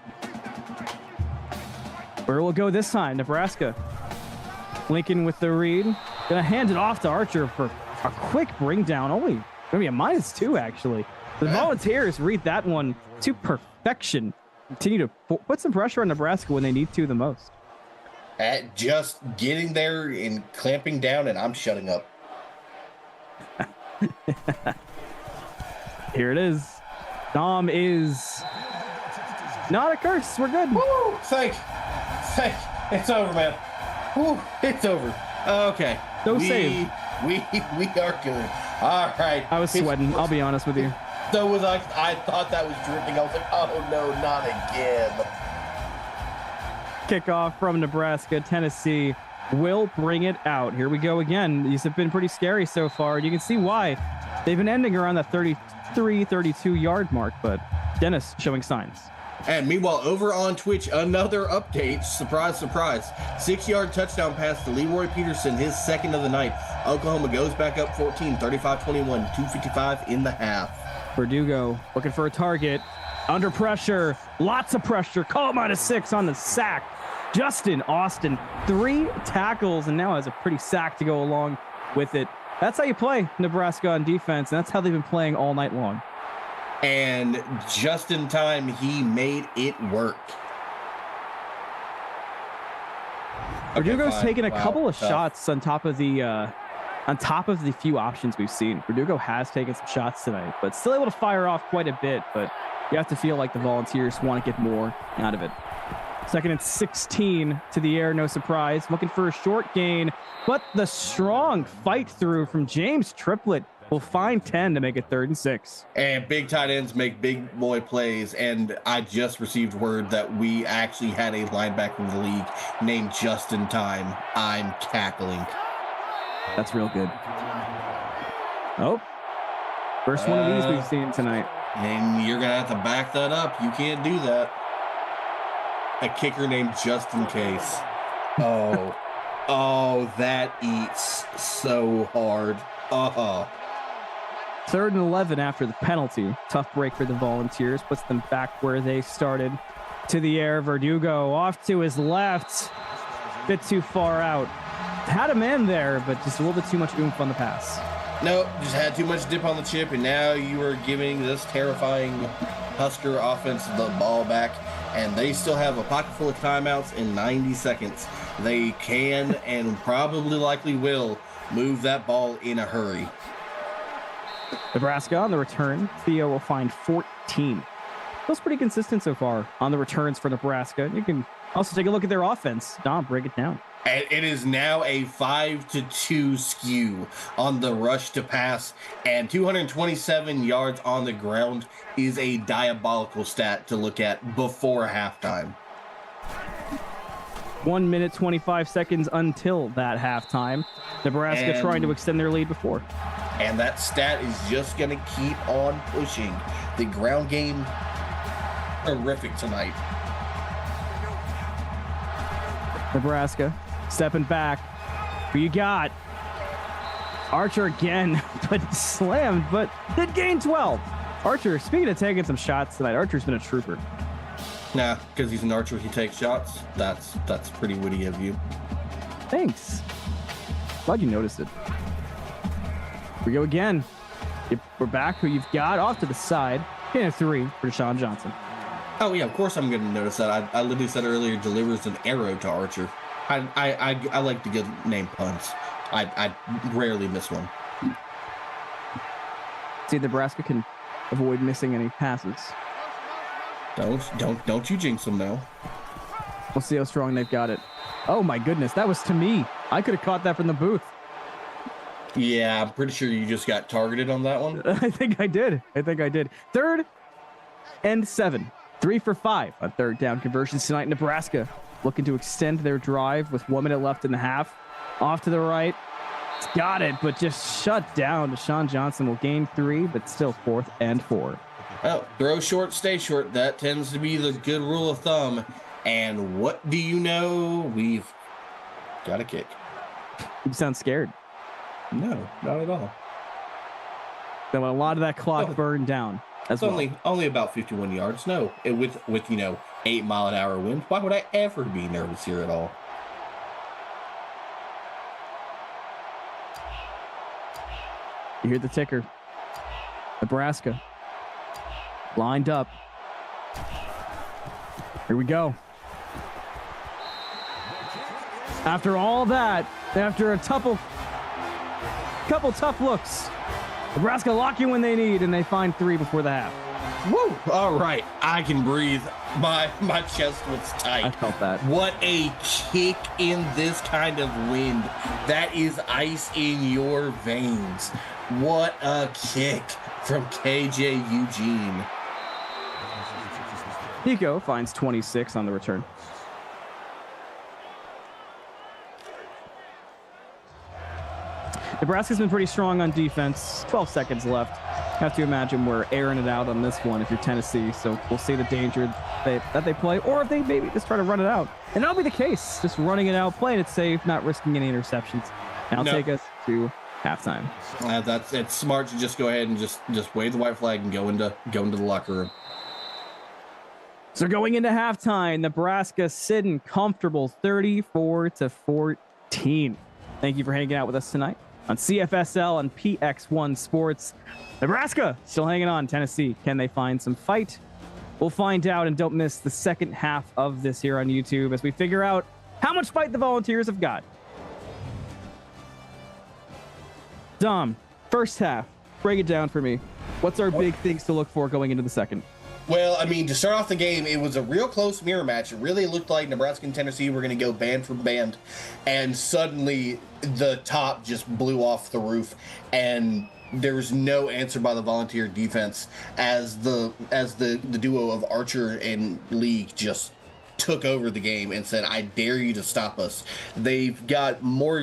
Where will it go this time? Nebraska. Lincoln with the read. Gonna hand it off to Archer for a quick bring down. Only maybe a -2, actually. The Volunteers read that one to perfection. Continue to put some pressure on Nebraska when they need to the most. At just getting there and clamping down, and I'm shutting up. Here it is. Dom is not a curse. We're good. Woo! Thank. It's over, man. Woo! It's over. Okay. No save. We are good. All right. I was sweating. I'll be honest with you. So was I. I thought that was dripping. I was like, oh no, not again. Kickoff from Nebraska. Tennessee will bring it out. Here we go again. These have been pretty scary so far. You can see why. They've been ending around that 33, 32-yard mark, but Dennis showing signs. And meanwhile, over on Twitch, another update. Surprise, surprise. 6-yard touchdown pass to Leroy Peterson, his second of the night. Oklahoma goes back up 14, 35-21, 2:55 in the half. Verdugo looking for a target. Under pressure. Lots of pressure. Call it -6 on the sack. Justin Austin, 3 tackles, and now has a pretty sack to go along with it. That's how you play Nebraska on defense, and that's how they've been playing all night long. And just in time, he made it work. Verdugo's taken a couple of shots on top of the few options we've seen. Verdugo has taken some shots tonight, but still able to fire off quite a bit. But you have to feel like the Volunteers want to get more out of it. 2nd and 16 to the air, no surprise. Looking for a short gain, but the strong fight through from James Triplett will find 10 to make it 3rd and 6. And big tight ends make big boy plays. And I just received word that we actually had a linebacker in the league named Justin Time. I'm cackling. That's real good. Oh, first one of these we've seen tonight. And you're going to have to back that up. You can't do that. A kicker named Justin Case. Oh, that eats so hard. 3rd and 11 after the penalty. Tough break for the Volunteers. Puts them back where they started. To the air, Verdugo off to his left. Bit too far out. Had a man there, but just a little bit too much oomph on the pass. No, just had too much dip on the chip, and now you are giving this terrifying Husker offense the ball back, and they still have a pocket full of timeouts in 90 seconds. They can and probably likely will move that ball in a hurry. Nebraska on the return. Theo will find 14. Feels pretty consistent so far on the returns for Nebraska. You can also take a look at their offense. Dom, break it down. And it is now a 5-2 skew on the rush to pass, and 227 yards on the ground is a diabolical stat to look at before halftime. 1 minute, 25 seconds until that halftime. Nebraska trying to extend their lead before. And that stat is just going to keep on pushing. The ground game, horrific tonight. Nebraska stepping back. Who you got? Archer again, but slammed, but did gain 12. Archer, speaking of taking some shots tonight, Archer's been a trooper. Nah, because he's an archer, he takes shots. That's pretty witty of you. Thanks. Glad you noticed it. Here we go again. We're back. Who you've got off to the side. And a 3 for Deshaun Johnson. Oh, yeah, of course I'm going to notice that. I literally said earlier, delivers an arrow to Archer. I like to give name puns. I rarely miss one. See, Nebraska can avoid missing any passes. Don't you jinx them now. We'll see how strong they've got it. Oh my goodness, that was to me. I could have caught that from the booth. Yeah, I'm pretty sure you just got targeted on that one. I think I did. 3rd and 7. 3 for 5 on 3rd down conversions tonight. Nebraska looking to extend their drive with 1 minute left in the half. Off to the right. It's got it, but just shut down. Deshaun Johnson will gain 3, but still 4th and 4. Oh, throw short, stay short. That tends to be the good rule of thumb. And what do you know? We've got a kick. You sound scared. No, not at all. So a lot of that clock burned down. It's only about 51 yards. No, with 8-mile-an-hour wind. Why would I ever be nervous here at all? You hear the ticker. Nebraska lined up. Here we go. After all that, after a couple tough looks, Nebraska lock in when they need, and they find 3 before the half. Woo! All right, I can breathe. My chest was tight. I felt that. What a kick in this kind of wind. That is ice in your veins. What a kick from KJ Eugene. Nico finds 26 on the return. Nebraska's been pretty strong on defense. 12 seconds left. Have to imagine we're airing it out on this one if you're Tennessee. So we'll see the danger that they play, or if they maybe just try to run it out. And that'll be the case. Just running it out, playing it safe, not risking any interceptions. And I'll take us to halftime. It's smart to just go ahead and just wave the white flag and go into the locker room. So going into halftime, Nebraska sitting comfortable 34-14. Thank you for hanging out with us tonight on CFSL and PX1 Sports. Nebraska still hanging on. Tennessee, can they find some fight? We'll find out, and don't miss the second half of this here on YouTube as we figure out how much fight the Volunteers have got. Dom, first half, break it down for me. What's our big things to look for going into the second? Well, I mean, to start off the game, it was a real close mirror match. It really looked like Nebraska and Tennessee were going to go band for band, and suddenly the top just blew off the roof, and there was no answer by the Volunteer defense as the duo of Archer and League just took over the game and said, "I dare you to stop us." They've got more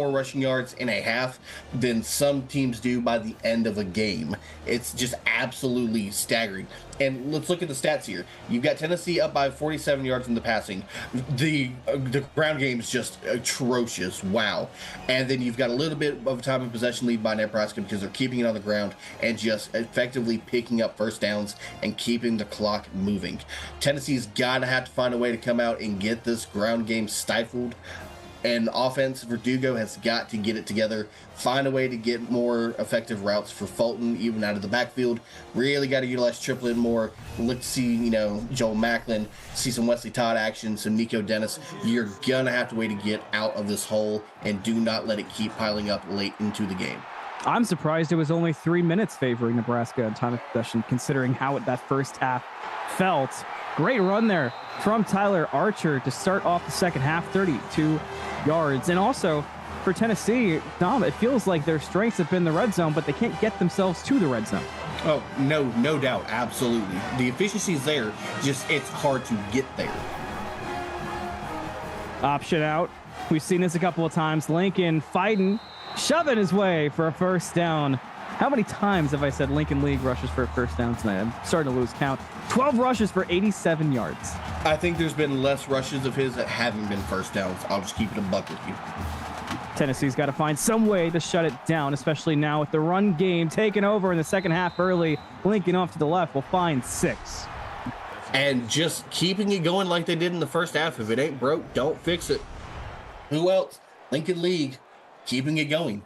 rushing yards in a half than some teams do by the end of a game. It's just absolutely staggering. And let's look at the stats here. You've got Tennessee up by 47 yards in the passing. The ground game is just atrocious. Wow. And then you've got a little bit of a time of possession lead by Nebraska because they're keeping it on the ground and just effectively picking up first downs and keeping the clock moving. Tennessee's got to have to find a way to come out and get this ground game stifled. And offense, Verdugo has got to get it together, find a way to get more effective routes for Fulton, even out of the backfield. Really got to utilize Triplett more. Look to see, Joel Macklin, see some Wesley Todd action, some Nico Dennis. You're going to have to wait to get out of this hole and do not let it keep piling up late into the game. I'm surprised it was only 3 minutes favoring Nebraska in time of possession, considering how that first half felt. Great run there from Tyler Archer to start off the second half, 32 yards. And also for Tennessee, Dom, it feels like their strengths have been the red zone, but they can't get themselves to the red zone. Oh, no doubt. Absolutely. The efficiency is there. Just it's hard to get there. Option out. We've seen this a couple of times. Lincoln fighting, shoving his way for a first down. How many times have I said Lincoln League rushes for a first down tonight? I'm starting to lose count. 12 rushes for 87 yards. I think there's been less rushes of his that haven't been first downs. I'll just keep it a buck with you. Tennessee's got to find some way to shut it down, especially now with the run game taking over in the second half early. Lincoln off to the left will find 6. And just keeping it going like they did in the first half. If it ain't broke, don't fix it. Who else? Lincoln League keeping it going.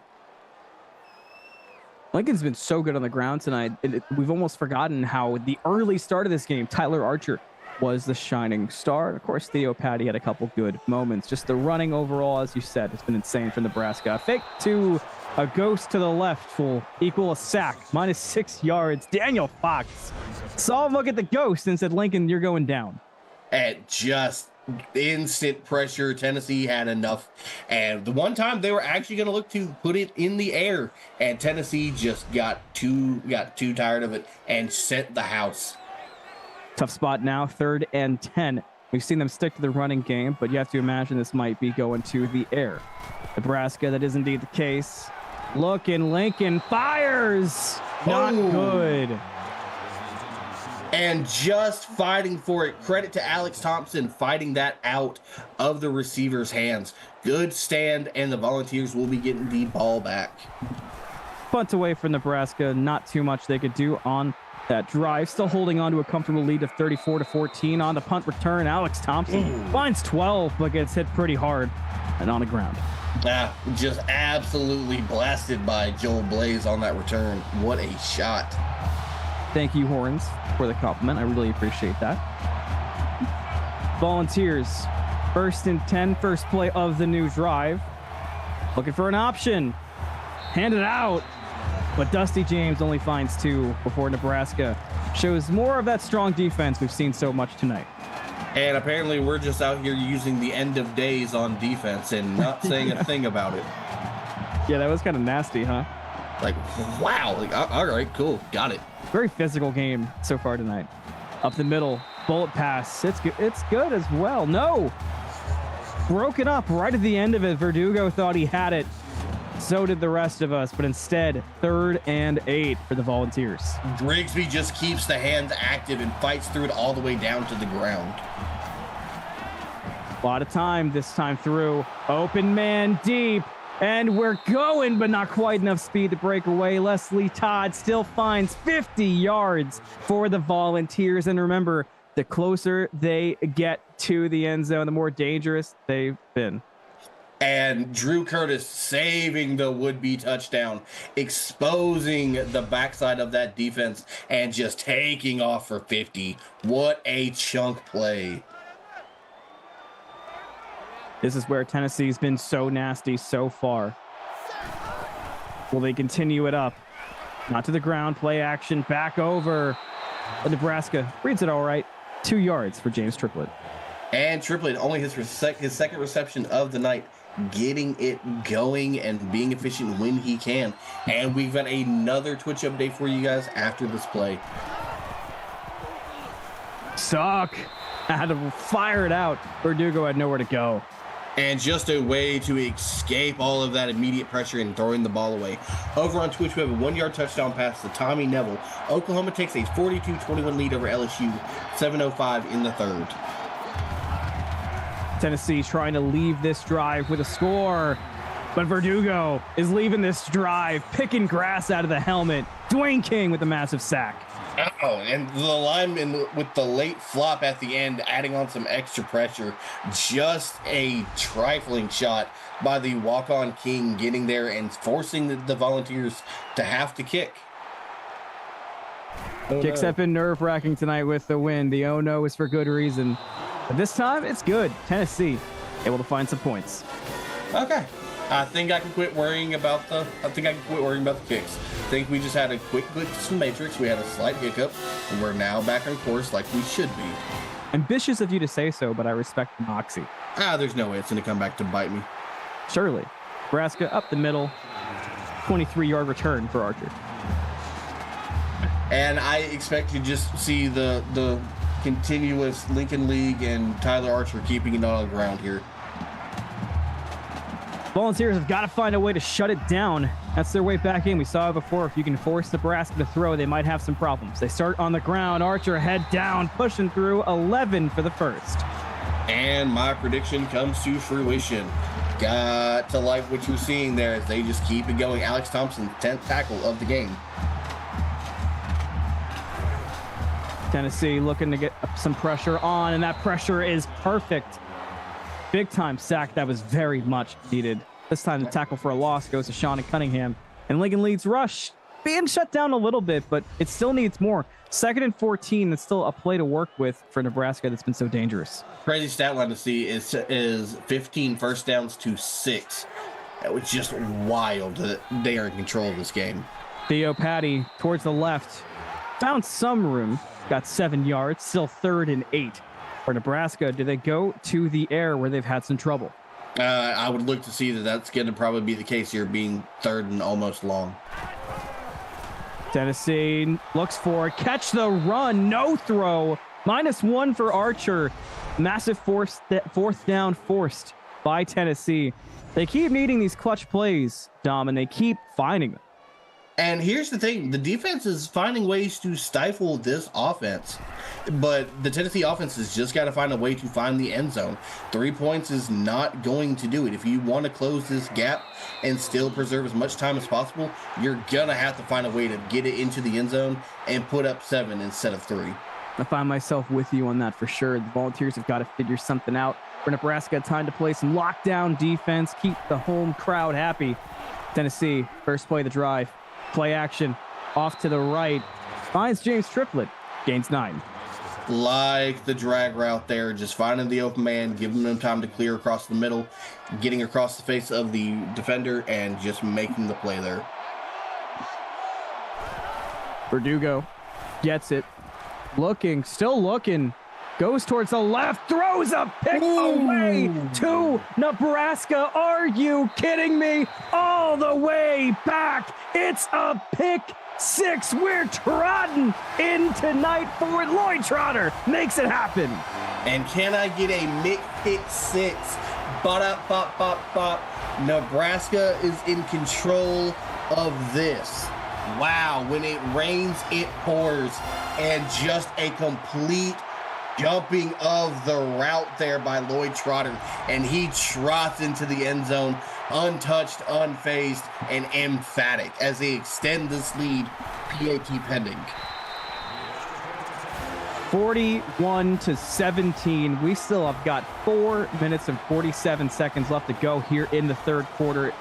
Lincoln's been so good on the ground tonight. We've almost forgotten how the early start of this game, Tyler Archer was the shining star. Of course, Theo Patty had a couple good moments. Just the running overall, as you said, has been insane for Nebraska. Fake to a ghost to the left will equal a sack. -6 yards. Daniel Fox saw him look at the ghost and said, Lincoln, you're going down. At just instant pressure, Tennessee had enough. And the one time they were actually going to look to put it in the air, and Tennessee just got too tired of it and sent the house. Tough spot now, 3rd and 10. We've seen them stick to the running game, but you have to imagine this might be going to the air. Nebraska, that is indeed the case. Look, and Lincoln fires. Not good. And just fighting for it. Credit to Alex Thompson fighting that out of the receiver's hands. Good stand, and the Volunteers will be getting the ball back. Punt away from Nebraska. Not too much they could do on that drive. Still holding on to a comfortable lead of 34-14 on the punt return. Alex Thompson finds 12, but gets hit pretty hard and on the ground. Just absolutely blasted by Joel Blaze on that return. What a shot. Thank you, Horns, for the compliment. I really appreciate that. Volunteers, 1st and 10, first play of the new drive. Looking for an option. Hand it out. But Dusty James only finds 2 before Nebraska shows more of that strong defense we've seen so much tonight. And apparently we're just out here using the end of days on defense and not saying a thing about it. Yeah, that was kind of nasty, huh? Like, wow. Like, all right, cool. Got it. Very physical game so far tonight. Up the middle, bullet pass. It's good as well. No. Broken up right at the end of it. Verdugo thought he had it. So did the rest of us, but instead, 3rd and 8 for the Volunteers. Grigsby just keeps the hands active and fights through it all the way down to the ground. A lot of time this time through. Open man deep. And we're going, but not quite enough speed to break away. Leslie Todd still finds 50 yards for the Volunteers. And remember, the closer they get to the end zone, the more dangerous they've been. And Drew Curtis saving the would-be touchdown, exposing the backside of that defense, and just taking off for 50. What a chunk play. This is where Tennessee's been so nasty so far. Will they continue it up? Not to the ground, play action, back over. But Nebraska reads it all right. 2 yards for James Triplett. And Triplett only his second reception of the night, getting it going and being efficient when he can. And we've got another Twitch update for you guys after this play. Suck. I had to fire it out. Verdugo had nowhere to go. And just a way to escape all of that immediate pressure and throwing the ball away. Over on Twitch, we have a 1-yard touchdown pass to Tommy Neville. Oklahoma takes a 42-21 lead over LSU, 7:05 in the 3rd. Tennessee trying to leave this drive with a score, but Verdugo is leaving this drive, picking grass out of the helmet. Dwayne King with a massive sack. Oh, and the lineman with the late flop at the end, adding on some extra pressure. Just a trifling shot by the walk-on King, getting there and forcing the Volunteers to have to kick. Kicks have been nerve-wracking tonight with the win. The oh no is for good reason. But this time, it's good. Tennessee able to find some points. Okay. I think I can quit worrying about the kicks. I think we just had a quick glitch in the Matrix. We had a slight hiccup, and we're now back on course like we should be. Ambitious of you to say so, but I respect the moxie. There's no way it's going to come back to bite me. Surely. Nebraska up the middle. 23-yard return for Archer. And I expect to just see the continuous Lincoln League and Tyler Archer keeping it on the ground here. Volunteers have got to find a way to shut it down. That's their way back in. We saw it before. If you can force Nebraska to throw, they might have some problems. They start on the ground. Archer head down, pushing through 11 for the first. And my prediction comes to fruition. Got to like what you're seeing there as they just keep it going. Alex Thompson, 10th tackle of the game. Tennessee looking to get some pressure on, and that pressure is perfect. Big time sack that was very much needed. This time the tackle for a loss goes to Sean Cunningham. And Lincoln leads rush being shut down a little bit, but it still needs more. 2nd and 14, that's still a play to work with for Nebraska that's been so dangerous. Crazy stat line to see is 15 first downs to 6. It was just wild that they are in control of this game. Theo Patty towards the left. Found some room. Got 7 yards. Still 3rd and 8. For Nebraska, do they go to the air where they've had some trouble? I would look to see that that's going to probably be the case here, being 3rd and almost long. Tennessee looks for it. Catch the run. No throw. -1 for Archer. Massive 4th down forced by Tennessee. They keep needing these clutch plays, Dom, and they keep finding them. And here's the thing. The defense is finding ways to stifle this offense. But the Tennessee offense has just got to find a way to find the end zone. 3 points is not going to do it. If you want to close this gap and still preserve as much time as possible, you're going to have to find a way to get it into the end zone and put up 7 instead of 3. I find myself with you on that for sure. The Volunteers have got to figure something out. For Nebraska, time to play some lockdown defense, keep the home crowd happy. Tennessee, first play of the drive. Play action, off to the right. Finds James Triplett, gains 9. Like the drag route there, just finding the open man, giving them time to clear across the middle, getting across the face of the defender, and just making the play there. Verdugo gets it. Looking, still looking. Goes towards the left, throws a pick away to Nebraska. Are you kidding me? All the way back. It's a pick 6. We're trotting in tonight for it. Lloyd Trotter makes it happen. And can I get a Mick pick 6? Bop, bop, bop, bop. Nebraska is in control of this. Wow, when it rains, it pours. And just a complete jumping of the route there by Lloyd Trotter, and he trots into the end zone untouched, unfazed, and emphatic as they extend this lead, PAT pending. 41-17. We still have got 4 minutes and 47 seconds left to go here in the 3rd quarter.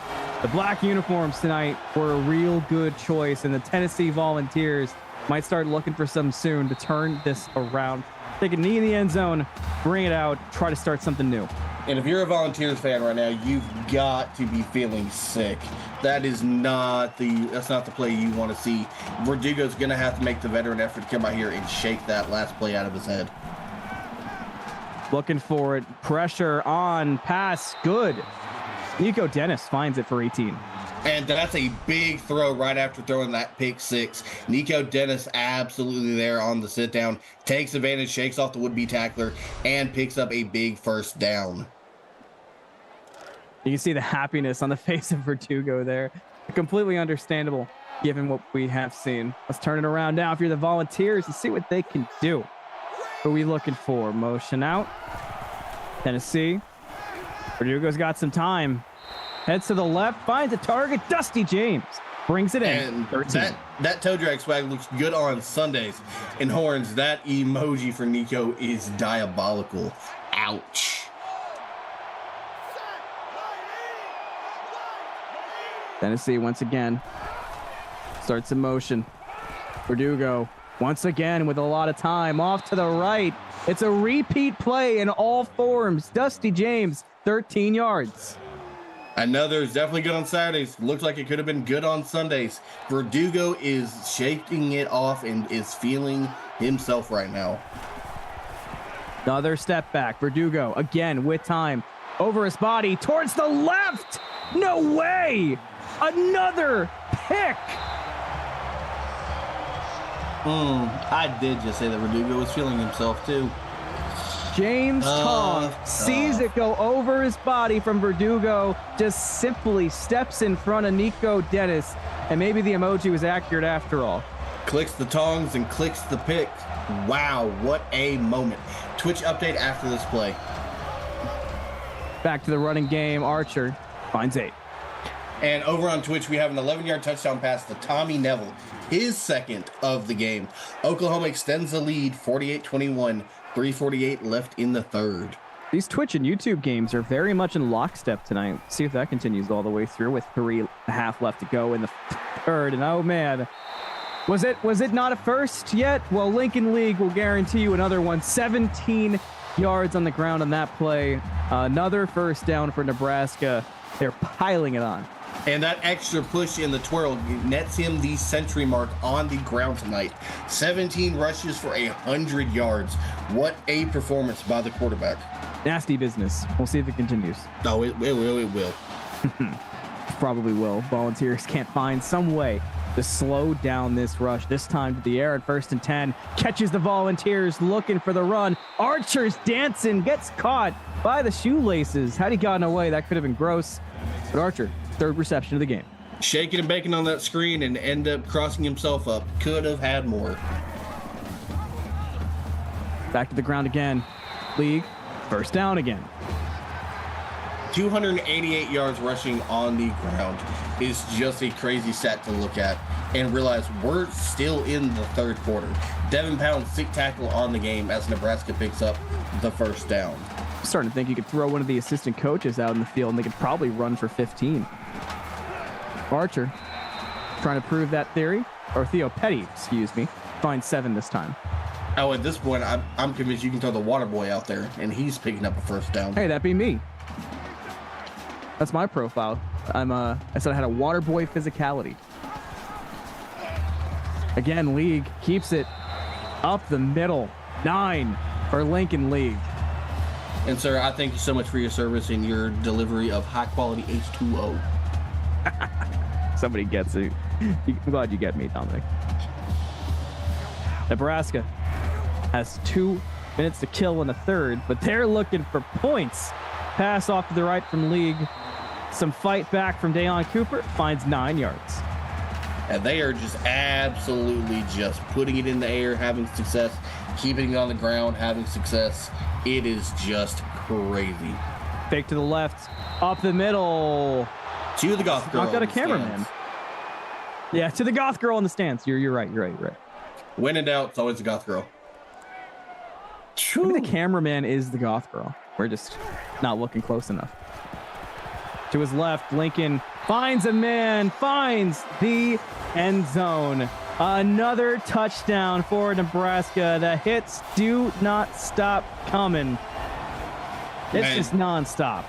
The black uniforms tonight were a real good choice, and the Tennessee Volunteers might start looking for some soon to turn this around. Take a knee in the end zone, bring it out, try to start something new. And if you're a Volunteers fan right now, you've got to be feeling sick. That's not the play you want to see. Verdugo's going to have to make the veteran effort to come out here and shake that last play out of his head. Looking for it. Pressure on. Pass. Good. Nico Dennis finds it for 18. And that's a big throw right after throwing that pick 6. Nico Dennis absolutely there on the sit down, takes advantage, shakes off the would-be tackler, and picks up a big first down. You can see the happiness on the face of Verdugo there. Completely understandable given what we have seen. Let's turn it around now if you're the Volunteers and see what they can do. What are we looking for? Motion out. Tennessee. Verdugo's got some time. Heads to the left, finds a target. Dusty James brings it in. And 13. that toe drag swag looks good on Sundays. And Horns, that emoji for Nico is diabolical. Ouch. Tennessee once again starts in motion. Verdugo once again with a lot of time off to the right. It's a repeat play in all forms. Dusty James, 13 yards. Another is definitely good on Saturdays. Looks like it could have been good on Sundays. Verdugo is shaking it off and is feeling himself right now. Another step back. Verdugo again with time. Over his body towards the left. No way. Another pick. I did just say that Verdugo was feeling himself too. James Tong sees it go over his body from Verdugo, just simply steps in front of Nico Dennis, and maybe the emoji was accurate after all. Clicks the tongs and clicks the pick. Wow, what a moment. Twitch update after this play. Back to the running game. Archer finds 8. And over on Twitch, we have an 11-yard touchdown pass to Tommy Neville, his second of the game. Oklahoma extends the lead, 48-21. 3:48 left in the 3rd. These Twitch and YouTube games are very much in lockstep tonight. See if that continues all the way through with 3.5 left to go in the third. And oh man, was it not a first yet? Well, Lincoln League will guarantee you another one. 17 yards on the ground on that play. Another first down for Nebraska. They're piling it on. And that extra push in the twirl nets him the century mark on the ground tonight. 17 rushes for 100 yards. What a performance by the quarterback. Nasty business. We'll see if it continues. No, it will. Probably will. Volunteers can't find some way to slow down this rush. This time to the air at 1st and 10. Catches the Volunteers looking for the run. Archer's dancing. Gets caught by the shoelaces. Had he gotten away, that could have been gross. But Archer, third reception of the game. Shaking and baking on that screen and end up crossing himself up. Could have had more. Back to the ground again. League, first down again. 288 yards rushing on the ground is just a crazy stat to look at and realize we're still in the third quarter. Devin Pound, sick tackle on the game as Nebraska picks up the first down. I'm starting to think you could throw one of the assistant coaches out in the field and they could probably run for 15. Archer trying to prove that theory, or Theo Petty, excuse me, finds 7 this time. Oh, at this point, I'm convinced you can throw the water boy out there and he's picking up a first down. Hey, that'd be me. That's my profile. I said I had a water boy physicality. Again, League keeps it up the middle. 9 for Lincoln League. And sir, I thank you so much for your service and your delivery of high quality H2O. Somebody gets it. I'm glad you get me, Dominic. Nebraska has 2 minutes to kill in the third, but they're looking for points. Pass off to the right from League. Some fight back from Dayon Cooper. Finds 9 yards. And they are just absolutely just putting it in the air, having success, keeping it on the ground, having success. It is just crazy. Fake to the left, up the middle. To the goth girl. I've got a cameraman. Yeah, to the goth girl in the stands. You're right. When in doubt, it's always the goth girl. Maybe the cameraman is the goth girl. We're just not looking close enough. To his left, Lincoln finds a man, finds the end zone. Another touchdown for Nebraska. The hits do not stop coming. It's just nonstop.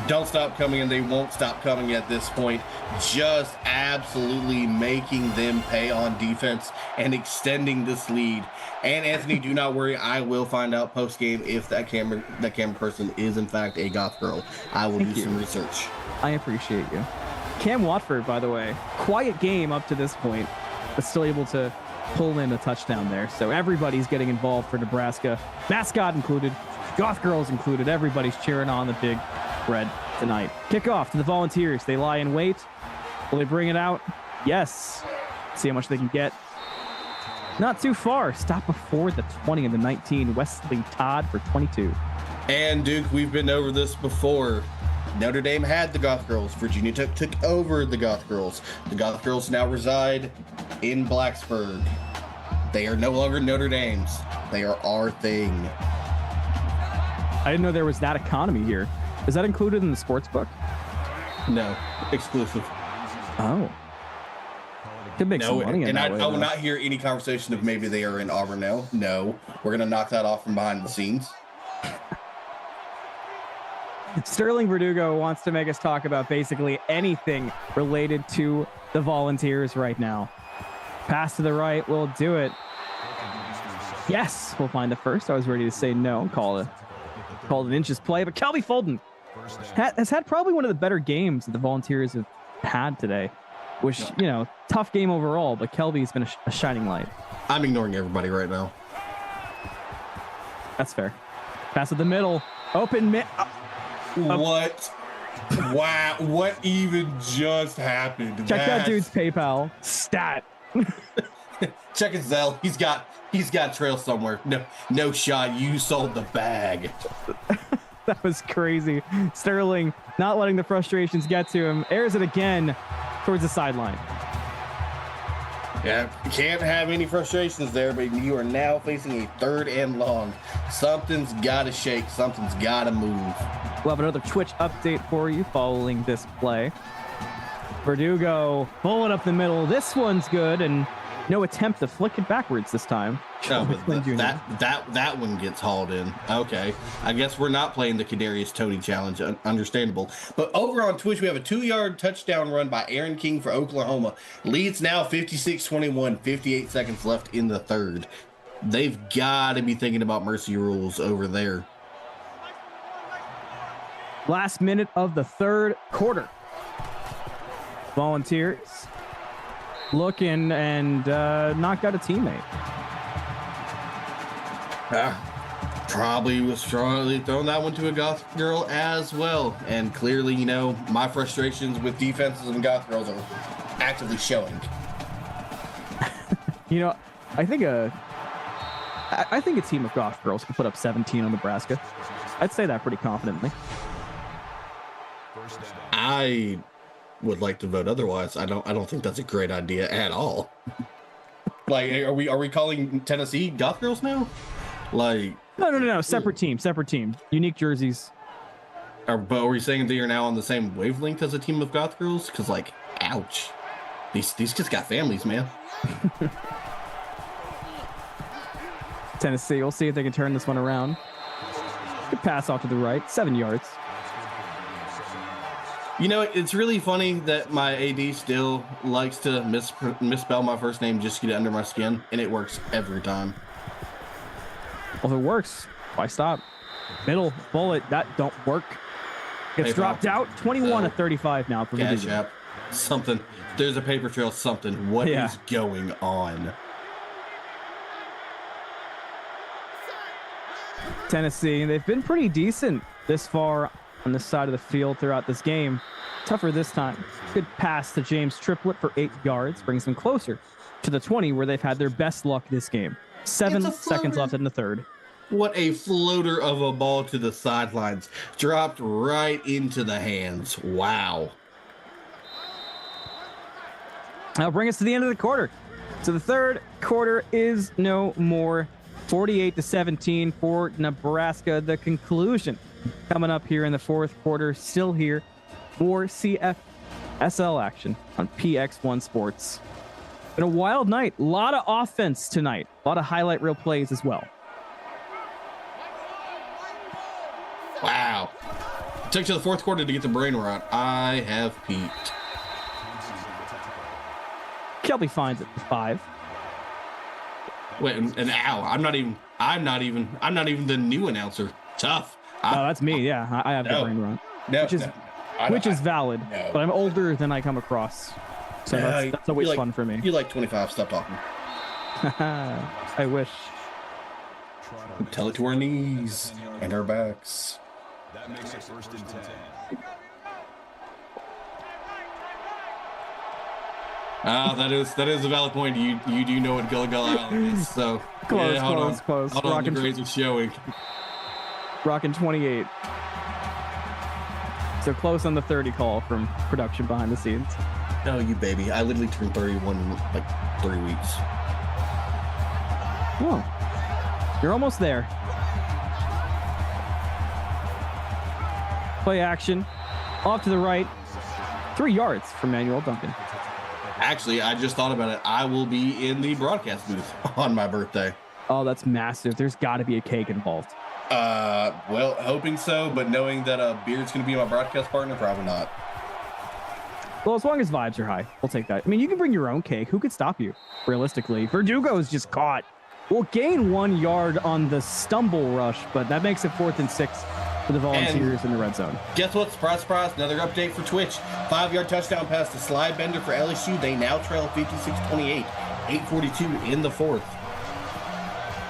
Don't stop coming, and they won't stop coming at this point. Just absolutely making them pay on defense and extending this lead. And Anthony, do not worry. I will find out post game if that camera person is in fact a goth girl. I will do some research. I appreciate you. Cam Watford, by the way, quiet game up to this point, but still able to pull in a touchdown there. So everybody's getting involved for Nebraska, mascot included. Goth girls included. Everybody's cheering on the big red tonight. Kickoff to the Volunteers. They lie in wait. Will they bring it out? Yes. See how much they can get. Not too far. Stop before the 20 and the 19. Wesley Todd for 22. And Duke, we've been over this before. Notre Dame had the Goth Girls. Virginia Tech took over the Goth Girls. The Goth Girls now reside in Blacksburg. They are no longer Notre Dame's. They are our thing. I didn't know there was that economy here. Is that included in the sports book? No, exclusive. Oh. Could make some money in that way, I will not hear any conversation of maybe they are in Auburn now. No, we're going to knock that off from behind the scenes. Sterling Verdugo wants to make us talk about basically anything related to the Volunteers right now. Pass to the right will do it. Yes, we'll find the first. I was ready to say no, call it an inches play, but Kelby Fulton has had probably one of the better games that the Volunteers have had today, which, tough game overall, but Kelby's been a shining light. I'm ignoring everybody right now. That's fair. Pass to the middle. Open What? Wow. What even just happened? Check that dude's PayPal stat. Check his Zelle. He's got trail somewhere. No shot. You sold the bag. That was crazy. Sterling not letting the frustrations get to him. Airs it again towards the sideline. Yeah, can't have any frustrations there, but you are now facing a 3rd and long. Something's got to shake. Something's got to move. We'll have another Twitch update for you following this play. Verdugo pulling up the middle. This one's good, and no attempt to flick it backwards this time. No, but that one gets hauled in. Okay, I guess we're not playing the Kadarius Toney challenge. Understandable. But over on Twitch, we have a 2-yard touchdown run by Aaron King for Oklahoma. Leads now 56-21. 58 seconds left in the third. They've got to be thinking about mercy rules over there. Last minute of the third quarter. Volunteers looking and knocked out a teammate. Probably was strongly throwing that one to a goth girl as well. And clearly, you know, my frustrations with defenses and goth girls are actively showing. You know, I think a team of goth girls could put up 17 on Nebraska. I'd say that pretty confidently. I would like to vote otherwise. I don't think that's a great idea at all. Like, are we calling Tennessee goth girls now? Like, no, separate team, unique jerseys. But are we saying they are now on the same wavelength as a team of goth girls? Because, like, ouch, these kids got families, man. Tennessee, we'll see if they can turn this one around. Good pass off to the right, 7 yards. You know, it's really funny that my AD still likes to misspell my first name just to get it under my skin, and it works every time. Well, if it works, why stop? Middle bullet, that don't work. Gets dropped out. 21-35 now. For Cash App. Something. There's a paper trail. Something. What is going on? Tennessee, they've been pretty decent this far on this side of the field throughout this game. Tougher this time. Good pass to James Triplett for 8 yards. Brings them closer to the 20 where they've had their best luck this game. 7 seconds left in the third. What a floater of a ball to the sidelines. Dropped right into the hands. Wow. That'll bring us to the end of the quarter. So the third quarter is no more. 48-17 for Nebraska. The conclusion coming up here in the fourth quarter. Still here. More CFSL action on PX1 Sports. Been a wild night. A lot of offense tonight. A lot of highlight reel plays as well. Wow. It took to the fourth quarter to get the brain rot. I have peaked. Kelby finds it for 5. Wait, and ow, I'm not even the new announcer. Tough. Oh, that's me. Yeah, I have the brain rot. Which is valid, but I'm older than I come across. So that's always fun for me. You like 25, stop talking. I wish. Tell it to our knees and our backs. That makes it 1st and 10. That is a valid point. You do know what Gullah Gullah Island is, so close. Hold on, the grades are showing. Rocking 28. So close on the 30 call from production behind the scenes. Oh, you baby. I literally turned 31 in like 3 weeks. Oh, you're almost there. Play action. Off to the right. 3 yards from Manuel Duncan. Actually, I just thought about it. I will be in the broadcast booth on my birthday. Oh, that's massive. There's got to be a cake involved. Well, hoping so, but knowing that Beard's going to be my broadcast partner, probably not. Well, as long as vibes are high, we'll take that. I mean, you can bring your own cake. Who could stop you, realistically? Verdugo is just caught. We'll gain 1 yard on the stumble rush, but that makes it 4th and 6 for the Volunteers in the red zone. Guess what? Surprise, surprise. Another update for Twitch. 5-yard touchdown pass to Sly Bender for LSU. They now trail 56-28. 8:42 in the fourth.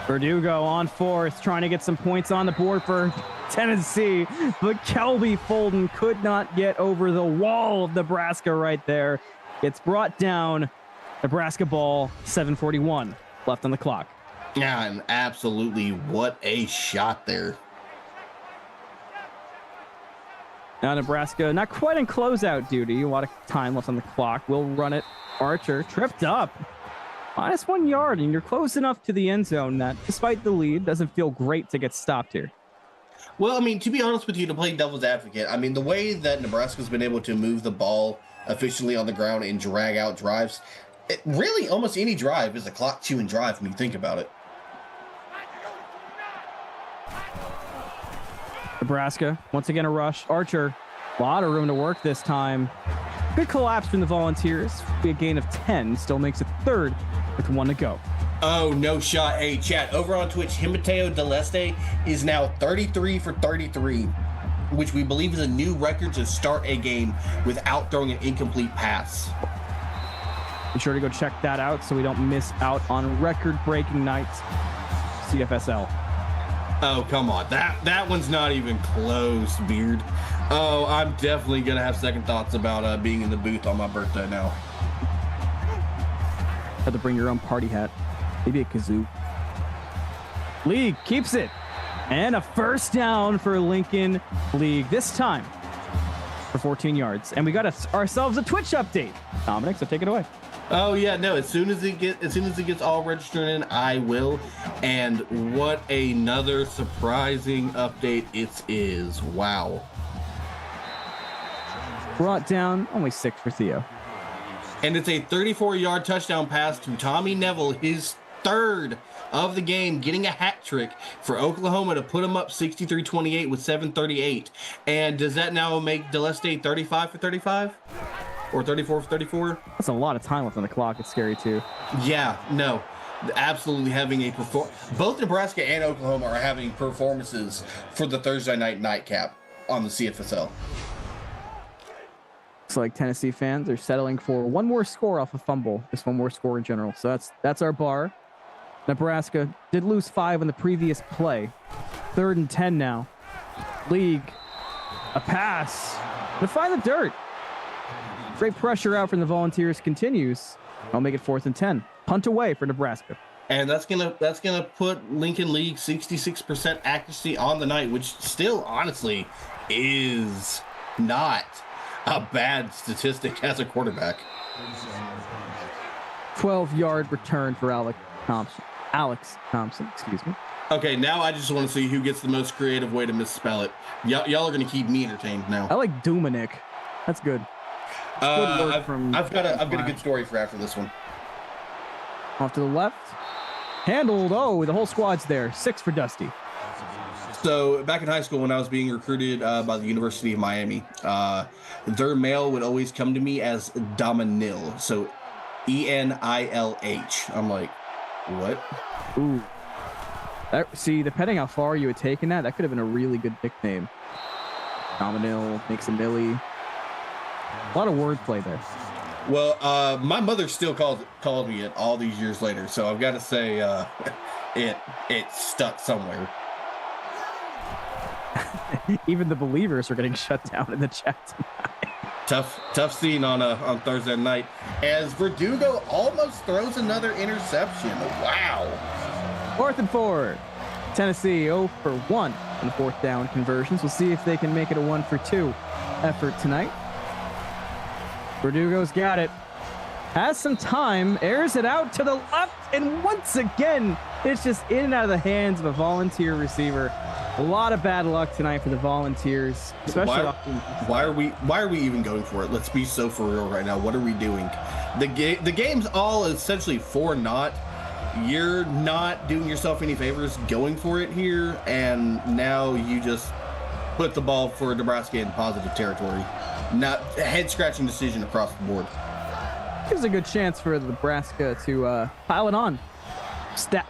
Verdugo on 4th, trying to get some points on the board for Tennessee, but Kelby Fulton could not get over the wall of Nebraska right there. It's brought down. Nebraska ball, 7:41 left on the clock. Yeah, and absolutely what a shot there. Now Nebraska not quite in closeout duty. A lot of time left on the clock. We'll run it. Archer tripped up. -1 yard, and you're close enough to the end zone that, despite the lead, doesn't feel great to get stopped here. Well, I mean, to be honest with you, to play devil's advocate, I mean, the way that Nebraska's been able to move the ball efficiently on the ground and drag out drives. Really, almost any drive is a clock chewing drive when you think about it. Nebraska, once again a rush. Archer, a lot of room to work this time. Good collapse from the Volunteers. Be a gain of 10, still makes it third with 1 to go. Oh, no shot. Hey, chat, over on Twitch, Himateo Deleste is now 33 for 33, which we believe is a new record to start a game without throwing an incomplete pass. Be sure to go check that out so we don't miss out on record-breaking nights. CFSL. Oh, come on. That one's not even close, Beard. Oh, I'm definitely going to have second thoughts about being in the booth on my birthday now. Have to bring your own party hat. Maybe a kazoo. League keeps it. And a first down for Lincoln League. This time for 14 yards. And we got ourselves a Twitch update. Dominic, so take it away. Oh yeah, no, as soon as it gets all registered in, I will. And what another surprising update it is. Wow. Brought down only 6 for Theo. And it's a 34-yard touchdown pass to Tommy Neville, his third of the game, getting a hat trick for Oklahoma to put him up 63-28 with 7:38. And does that now make Deleste 35 for 35? Or 34 for 34? That's a lot of time left on the clock. It's scary too. Yeah, no. Absolutely having a both Nebraska and Oklahoma are having performances for the Thursday night nightcap on the CFSL. Looks like Tennessee fans are settling for one more score off a fumble. Just one more score in general. So that's our bar. Nebraska did lose 5 in the previous play. 3rd and 10 now. League. A pass. To find the dirt. Great pressure out from the Volunteers continues. I'll make it 4th and 10. Punt away for Nebraska. And that's gonna put Lincoln League 66% accuracy on the night, which still honestly is not a bad statistic as a quarterback. 12-yard return for Alex Thompson, excuse me. Okay, now I just want to see who gets the most creative way to misspell it. Y'all are gonna keep me entertained now. I like Dominic. That's good. I've got a good story for after this one. Off to the left. Handled. Oh, the whole squad's there. 6 for Dusty. So back in high school when I was being recruited by the University of Miami, their mail would always come to me as Dominil. So ENILH. I'm like, what? Ooh. See, depending how far you had taken that could have been a really good nickname. Dominil, makes a millie. A lot of wordplay there. Well, my mother still called me it all these years later, so I've got to say it stuck somewhere. Even the believers are getting shut down in the chat tonight. Tough scene on Thursday night as Verdugo almost throws another interception. Wow. 4th and 4. Tennessee 0 for 1 on the 4th down conversions. We'll see if they can make it a 1 for 2 effort tonight. Verdugo's got it. Has some time, airs it out to the left, and once again, it's just in and out of the hands of a Volunteer receiver. A lot of bad luck tonight for the Volunteers, especially. Why are we even going for it? Let's be so for real right now. What are we doing? The game's all essentially 4-0. You're not doing yourself any favors going for it here, and now you just put the ball for Nebraska in positive territory. Not a head-scratching decision across the board. Gives a good chance for Nebraska to pile it on.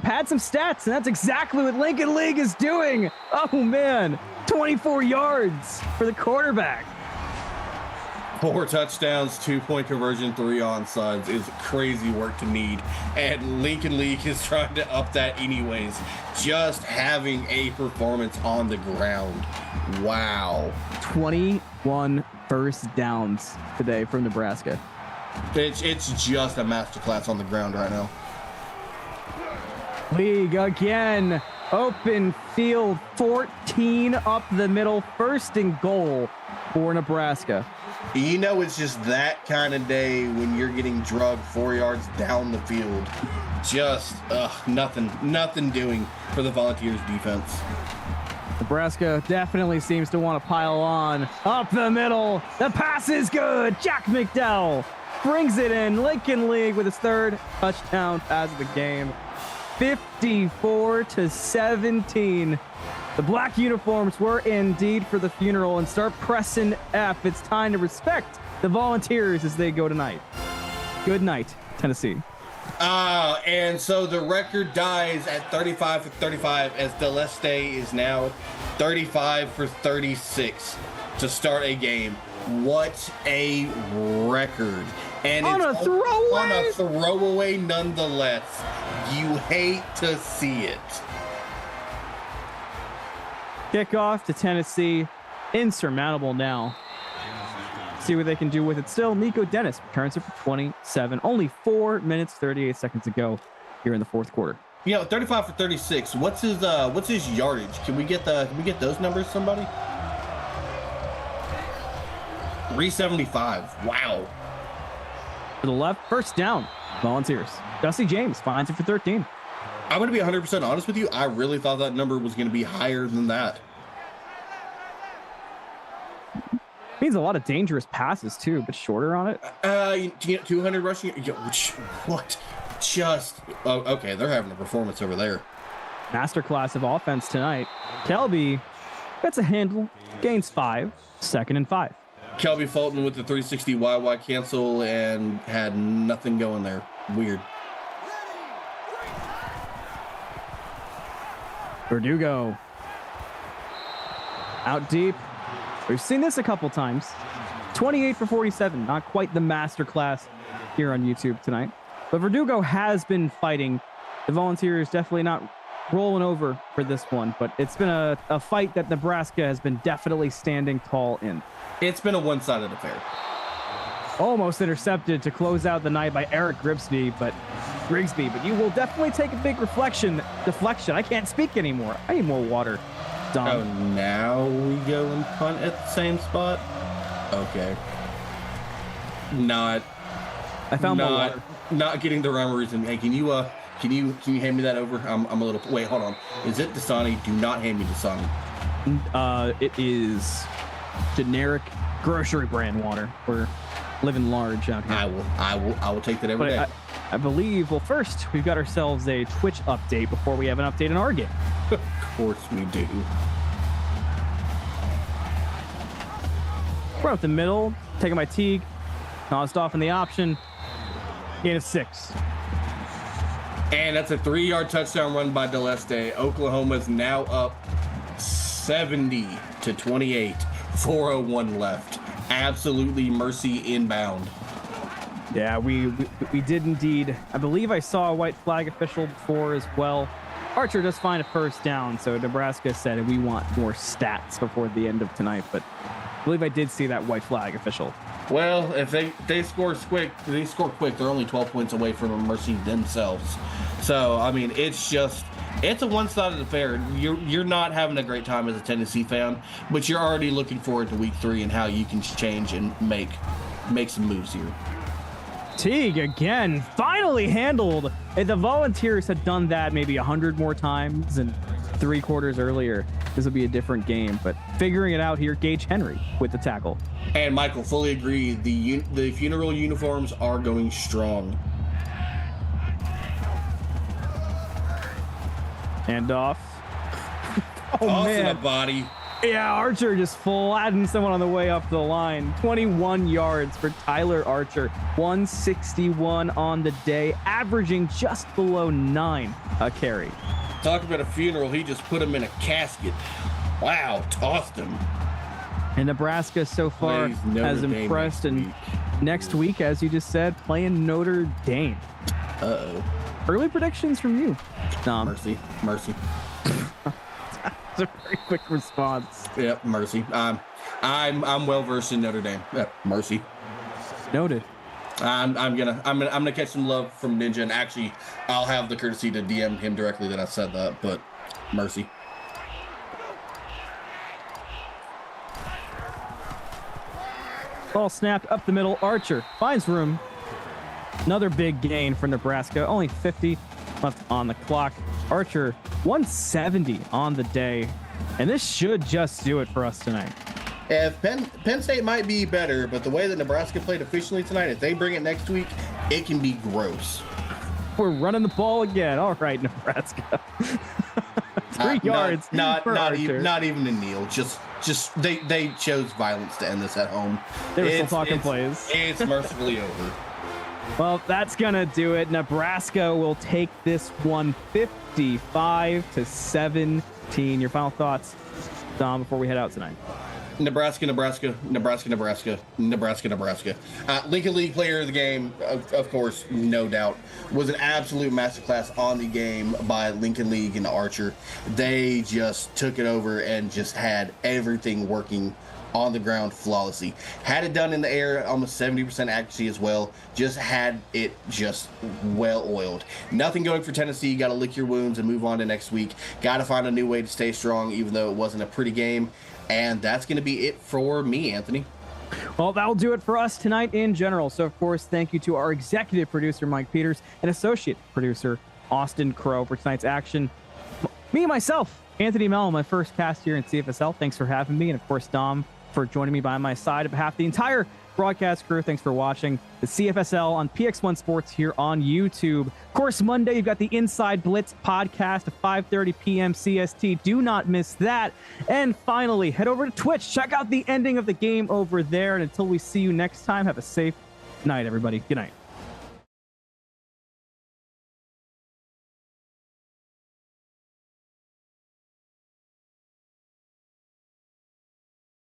Pad some stats, and that's exactly what Lincoln League is doing. Oh, man. 24 yards for the quarterback. 4 touchdowns, 2-point conversion, 3 onside is crazy work to need. And Lincoln League is trying to up that anyways. Just having a performance on the ground. Wow. 21 first downs today from Nebraska. It's just a masterclass on the ground right now. League again. Open field, 14 up the middle. 1st and goal for Nebraska. You know, it's just that kind of day when you're getting drugged 4 yards down the field. Just nothing doing for the Volunteers defense. Nebraska definitely seems to want to pile on. Up the middle. The pass is good. Jack McDowell brings it in. Lincoln League with his third touchdown pass of the game. 54-17. The black uniforms were indeed for the funeral, and start pressing F. It's time to respect the Volunteers as they go tonight. Good night, Tennessee. And so the record dies at 35-35 as Deleste is now 35-36 to start a game. What a record. And on a throwaway. On a throwaway nonetheless. You hate to see it. Kickoff to Tennessee. Insurmountable now. See what they can do with it still. Nico Dennis returns it for 27. Only 4 minutes, 38 seconds to go here in the fourth quarter. 35-36. What's his yardage? Can we get those numbers, somebody? 375. Wow. To the left, first down. Volunteers. Dusty James finds it for 13. I'm going to be 100% honest with you. I really thought that number was going to be higher than that. Means a lot of dangerous passes too, but shorter on it. 200 rushing. What? Okay. They're having a performance over there. Masterclass of offense tonight. Kelby gets a handle, gains 5, 2nd and 5. Kelby Fulton with the 360 YY cancel and had nothing going there. Weird. Verdugo out deep. We've seen this a couple times. 28 for 47, not quite the masterclass here on YouTube tonight. But Verdugo has been fighting. The Volunteers definitely not rolling over for this one, but it's been a fight that Nebraska has been definitely standing tall in. It's been a one-sided affair. Almost intercepted to close out the night by Eric Grigsby, but you will definitely take a big deflection. I can't speak anymore. I need more water. Dom. Oh, now we go and punt at the same spot? Okay. I found my water. Not getting the rhyme or reason. Hey, can you hand me that over? I'm a little. Wait, hold on. Is it Dasani? Do not hand me Dasani. It is generic grocery brand water. We're living large out here. I will take that every day. I believe. Well, first we've got ourselves a Twitch update before we have an update in our game. Of course we do. We're up the middle, taking my Teague, tossed off in the option. Gain of 6. And that's a 3-yard touchdown run by Deleste. Oklahoma's now up 70-28. 4:01 left. Absolutely mercy inbound. Yeah, we did indeed. I believe I saw a white flag official before as well. Archer does find a first down, so Nebraska said we want more stats before the end of tonight, but I believe I did see that white flag official. Well, if they score quick, they're only 12 points away from a mercy themselves. So, I mean, it's a one-sided affair. You're not having a great time as a Tennessee fan, but you're already looking forward to week 3 and how you can change and make some moves here. Teague again, finally handled. If the Volunteers had done that maybe 100 more times and 3 quarters earlier, this would be a different game. But figuring it out here, Gage Henry with the tackle. And Michael, fully agree. The funeral uniforms are going strong. Handoff. Toss in a body. Yeah, Archer just flattened someone on the way up the line. 21 yards for Tyler Archer. 161 on the day, averaging just below 9 a carry. Talk about a funeral. He just put him in a casket. Wow, tossed him. And Nebraska so far has impressed. And next week, as you just said, playing Notre Dame. Uh-oh. Early predictions from you, Tom. Mercy. That's a very quick response. Yep, mercy. I'm well versed in Notre Dame. Yep, mercy. Noted. I'm gonna catch some love from Ninja, and actually, I'll have the courtesy to DM him directly that I said that. But mercy. Ball snapped up the middle. Archer finds room. Another big gain for Nebraska. Only 50 left on the clock. Archer 170 on the day. And this should just do it for us tonight. If Penn State might be better, but the way that Nebraska played efficiently tonight, if they bring it next week, it can be gross. We're running the ball again. All right, Nebraska. 3 yards. Not even a kneel. Just they chose violence to end this at home. They were still talking plays. It's mercifully over. Well, that's gonna do it. Nebraska will take this one 55-17. Your final thoughts, Dom, before we head out tonight. Nebraska. Lincoln League player of the game, of course, no doubt, was an absolute masterclass on the game by Lincoln League and Archer. They just took it over and just had everything working on the ground flawlessly. Had it done in the air, almost 70% accuracy as well. Just had it just well oiled. Nothing going for Tennessee. Got to lick your wounds and move on to next week. Got to find a new way to stay strong, even though it wasn't a pretty game. And that's going to be it for me, Anthony. Well, that'll do it for us tonight in general. So, of course, thank you to our executive producer, Mike Peters, and associate producer, Austin Crow, for tonight's action. Me and myself, Anthony Mellon, my first cast here in CFSL. Thanks for having me. And, of course, Dom, for joining me by my side. On behalf of the entire broadcast crew, thanks for watching the CFSL on PX1 Sports here on YouTube. Of course, Monday, you've got the Inside Blitz podcast at 5:30 p.m. CST. Do not miss that. And finally, head over to Twitch. Check out the ending of the game over there. And until we see you next time, have a safe night, everybody. Good night.